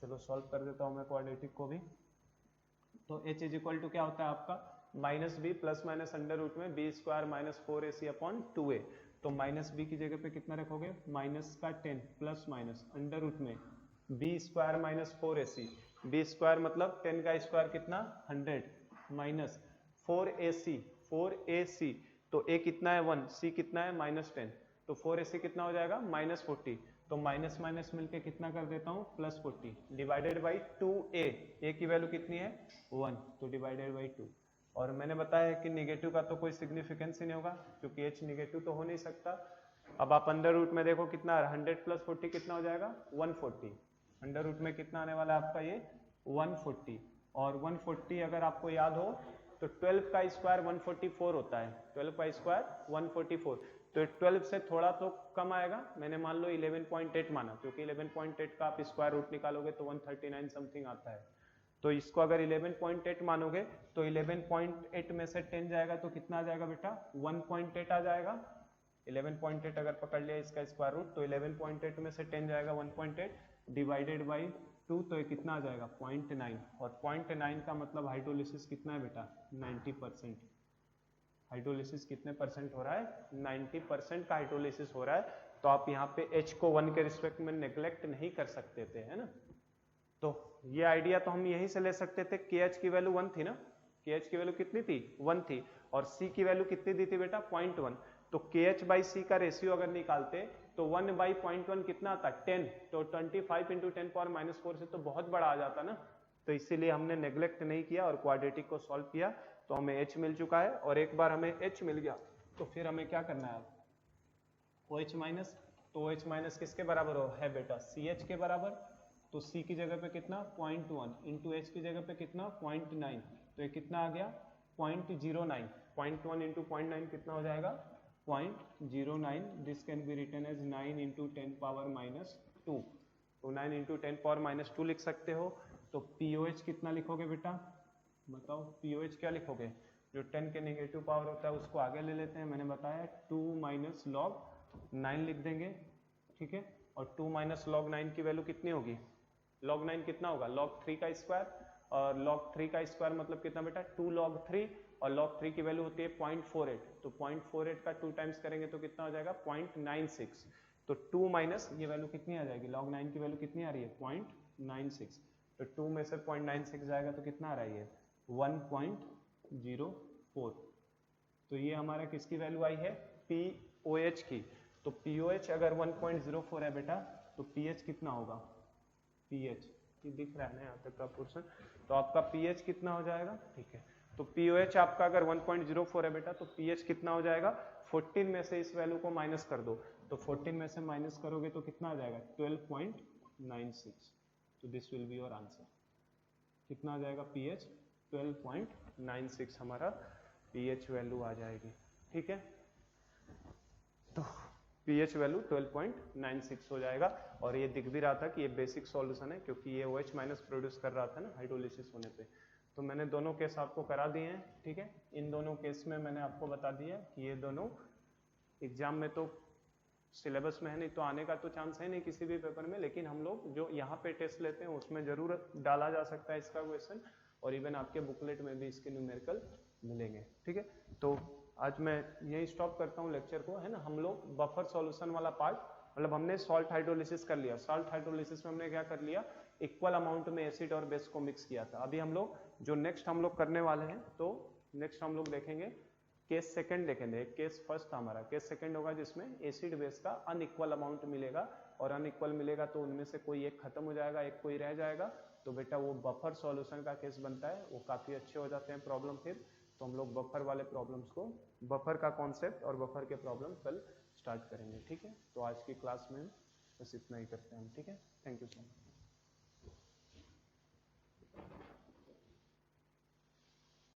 चलो सॉल्व कर देता हूँ मैं क्वाड्रेटिक को भी। तो h इज इक्वल टू क्या होता है आपका minus B plus minus under root में B square minus 4ac upon 2a। तो माइनस बी की जगह पे कितना रखोगे माइनस का 10 प्लस माइनस अंडर रूट में B square minus 4ac, B square मतलब 10 का स्क्वायर कितना 100 माइनस 4ac, तो a कितना है 1, c कितना है माइनस 10, तो 4ac कितना हो जाएगा माइनस 40। तो माइनस माइनस मिलके कितना कर देता हूँ plus 40 divided by 2a, a की वैल्यू कितनी है 1, तो डिवाइडेड बाई 2। और मैंने बताया है कि निगेटिव का तो कोई सिग्निफिकेंस ही नहीं होगा क्योंकि h निगेटिव तो हो नहीं सकता। अब आप अंडर रूट में देखो कितना 100 प्लस 40 कितना हो जाएगा 140, अंडर रूट में कितना आने वाला है आपका ये 140, और 140 अगर आपको याद हो तो 12 का स्क्वायर 144 होता है, 12 का स्क्वायर 144, तो 12 से थोड़ा तो कम आएगा, मैंने मान लो 11.8 माना क्योंकि 11.8 का आप स्क्वायर रूट निकालोगे तो 139 समथिंग आता है। तो इसको अगर 11.8 मानोगे तो 11.8 में से 10 जाएगा तो कितना आ जाएगा बेटा 1.8 आ जाएगा। 11.8 अगर पकड़ लिया इसका स्क्वायर रूट तो 11.8 में से 10 जाएगा 1.8 डिवाइडेड बाई 2, तो ये कितना आ जाएगा 0.9, और 0.9 का मतलब हाइड्रोलिसिस कितना है बेटा 90%। हाइड्रोलिसिस कितने परसेंट हो रहा है 90% का हाइड्रोलिसिस हो रहा है। तो आप यहाँ पे H को 1 के रिस्पेक्ट में नेग्लेक्ट नहीं कर सकते थे, है ना। तो ये आइडिया तो हम यहीं से ले सकते थे, KH की वैल्यू 1 थी ना, KH की वैल्यू कितनी थी 1 थी, और C की वैल्यू कितनी दी थी बेटा 0.1, तो KH बाई C का रेशियो अगर निकालते तो 1 बाई 0.1 कितना आता 10, तो 25 इंटू 10 पावर माइनस 4 से तो बहुत बड़ा आ जाता ना। तो इसीलिए हमने नेग्लेक्ट नहीं किया और क्वाड्रेटिक को सॉल्व किया, तो हमें H मिल चुका है। और एक बार हमें H मिल गया तो फिर हमें क्या करना है OH माइनस, तो OH माइनस किसके बराबर है बेटा CH के बराबर, तो C की जगह पे कितना 0.1 इंटू H की जगह पे कितना 0.9, तो ये कितना आ गया 0.09, 0.1 इंटू 0.9 कितना हो जाएगा 0.09, this can be written as 9 into 10 power minus 2, तो 9 इंटू 10 पावर माइनस 2 लिख सकते हो। तो POH कितना लिखोगे बेटा बताओ, POH क्या लिखोगे, जो 10 के नेगेटिव पावर होता है उसको आगे ले लेते हैं, मैंने बताया 2 माइनस लॉग 9 लिख देंगे, ठीक है। और 2 माइनस लॉग 9 की वैल्यू कितनी होगी, log 9 कितना होगा log 3 का स्क्वायर, और log 3 का स्क्वायर मतलब कितना बेटा 2 log 3, और log 3 की वैल्यू होती है 0.48, तो 0.48 का 2 टाइम्स करेंगे तो कितना हो जाएगा 0.96, तो 2 माइनस ये वैल्यू कितनी आ जाएगी log 9 की वैल्यू कितनी आ रही है 0.96, तो 2 में से 0.96 जाएगा तो कितना आ रहा है 1.04, तो ये हमारा किसकी वैल्यू आई है POH की। तो POH अगर 1.04 है बेटा तो pH कितना होगा, pH ये दिख रहा है ना यहाँ तक का पोर्शन, तो आपका pH कितना हो जाएगा, ठीक है। तो POH आपका अगर 1.04 है बेटा तो pH कितना हो जाएगा 14 में से इस वैल्यू को माइनस कर दो, तो 14 में से माइनस करोगे तो कितना आ जाएगा 12.96, तो this will be your answer. कितना आ जाएगा pH 12.96 हमारा pH वैल्यू आ जाएगी, ठीक है। तो pH वैल्यू 12.96 हो जाएगा, और ये दिख भी रहा था कि ये बेसिक सॉल्यूशन है क्योंकि ये OH माइनस प्रोड्यूस कर रहा था ना हाइड्रोलिसिस होने पे। तो मैंने दोनों केस आपको करा दिए हैं, ठीक है। इन दोनों केस में मैंने आपको बता दिया कि ये दोनों एग्जाम में तो सिलेबस में है नहीं, तो आने का तो चांस है नहीं किसी भी पेपर में, लेकिन हम लोग जो यहाँ पे टेस्ट लेते हैं उसमें जरूर डाला जा सकता है इसका क्वेश्चन, और इवन आपके बुकलेट में भी इसके न्यूमेरिकल मिलेंगे, ठीक है। तो आज मैं यही स्टॉप करता हूँ लेक्चर को, है ना। हम लोग बफर सॉल्यूशन वाला पार्ट, मतलब हमने सॉल्ट हाइड्रोलिसिस कर लिया, सॉल्ट हाइड्रोलिसिस में हमने क्या कर लिया इक्वल अमाउंट में एसिड और बेस को मिक्स किया था। अभी हम लोग जो नेक्स्ट हम लोग करने वाले हैं, तो नेक्स्ट हम लोग देखेंगे केस सेकंड देखेंगे। केस फर्स्ट था हमारा, केस सेकंड होगा जिसमें एसिड बेस का अनइक्वल अमाउंट मिलेगा, और अनइक्वल मिलेगा तो उनमें से कोई एक खत्म हो जाएगा, एक कोई रह जाएगा, तो बेटा वो बफर सॉल्यूशन का केस बनता है, वो काफी अच्छे हो जाते हैं प्रॉब्लम फिर। तो हम लोग बफर वाले प्रॉब्लम्स को, बफर का कॉन्सेप्ट और बफर के प्रॉब्लम कल स्टार्ट करेंगे, ठीक है। तो आज की क्लास में बस इतना ही करते हैं हम, ठीक है। Thank you so much.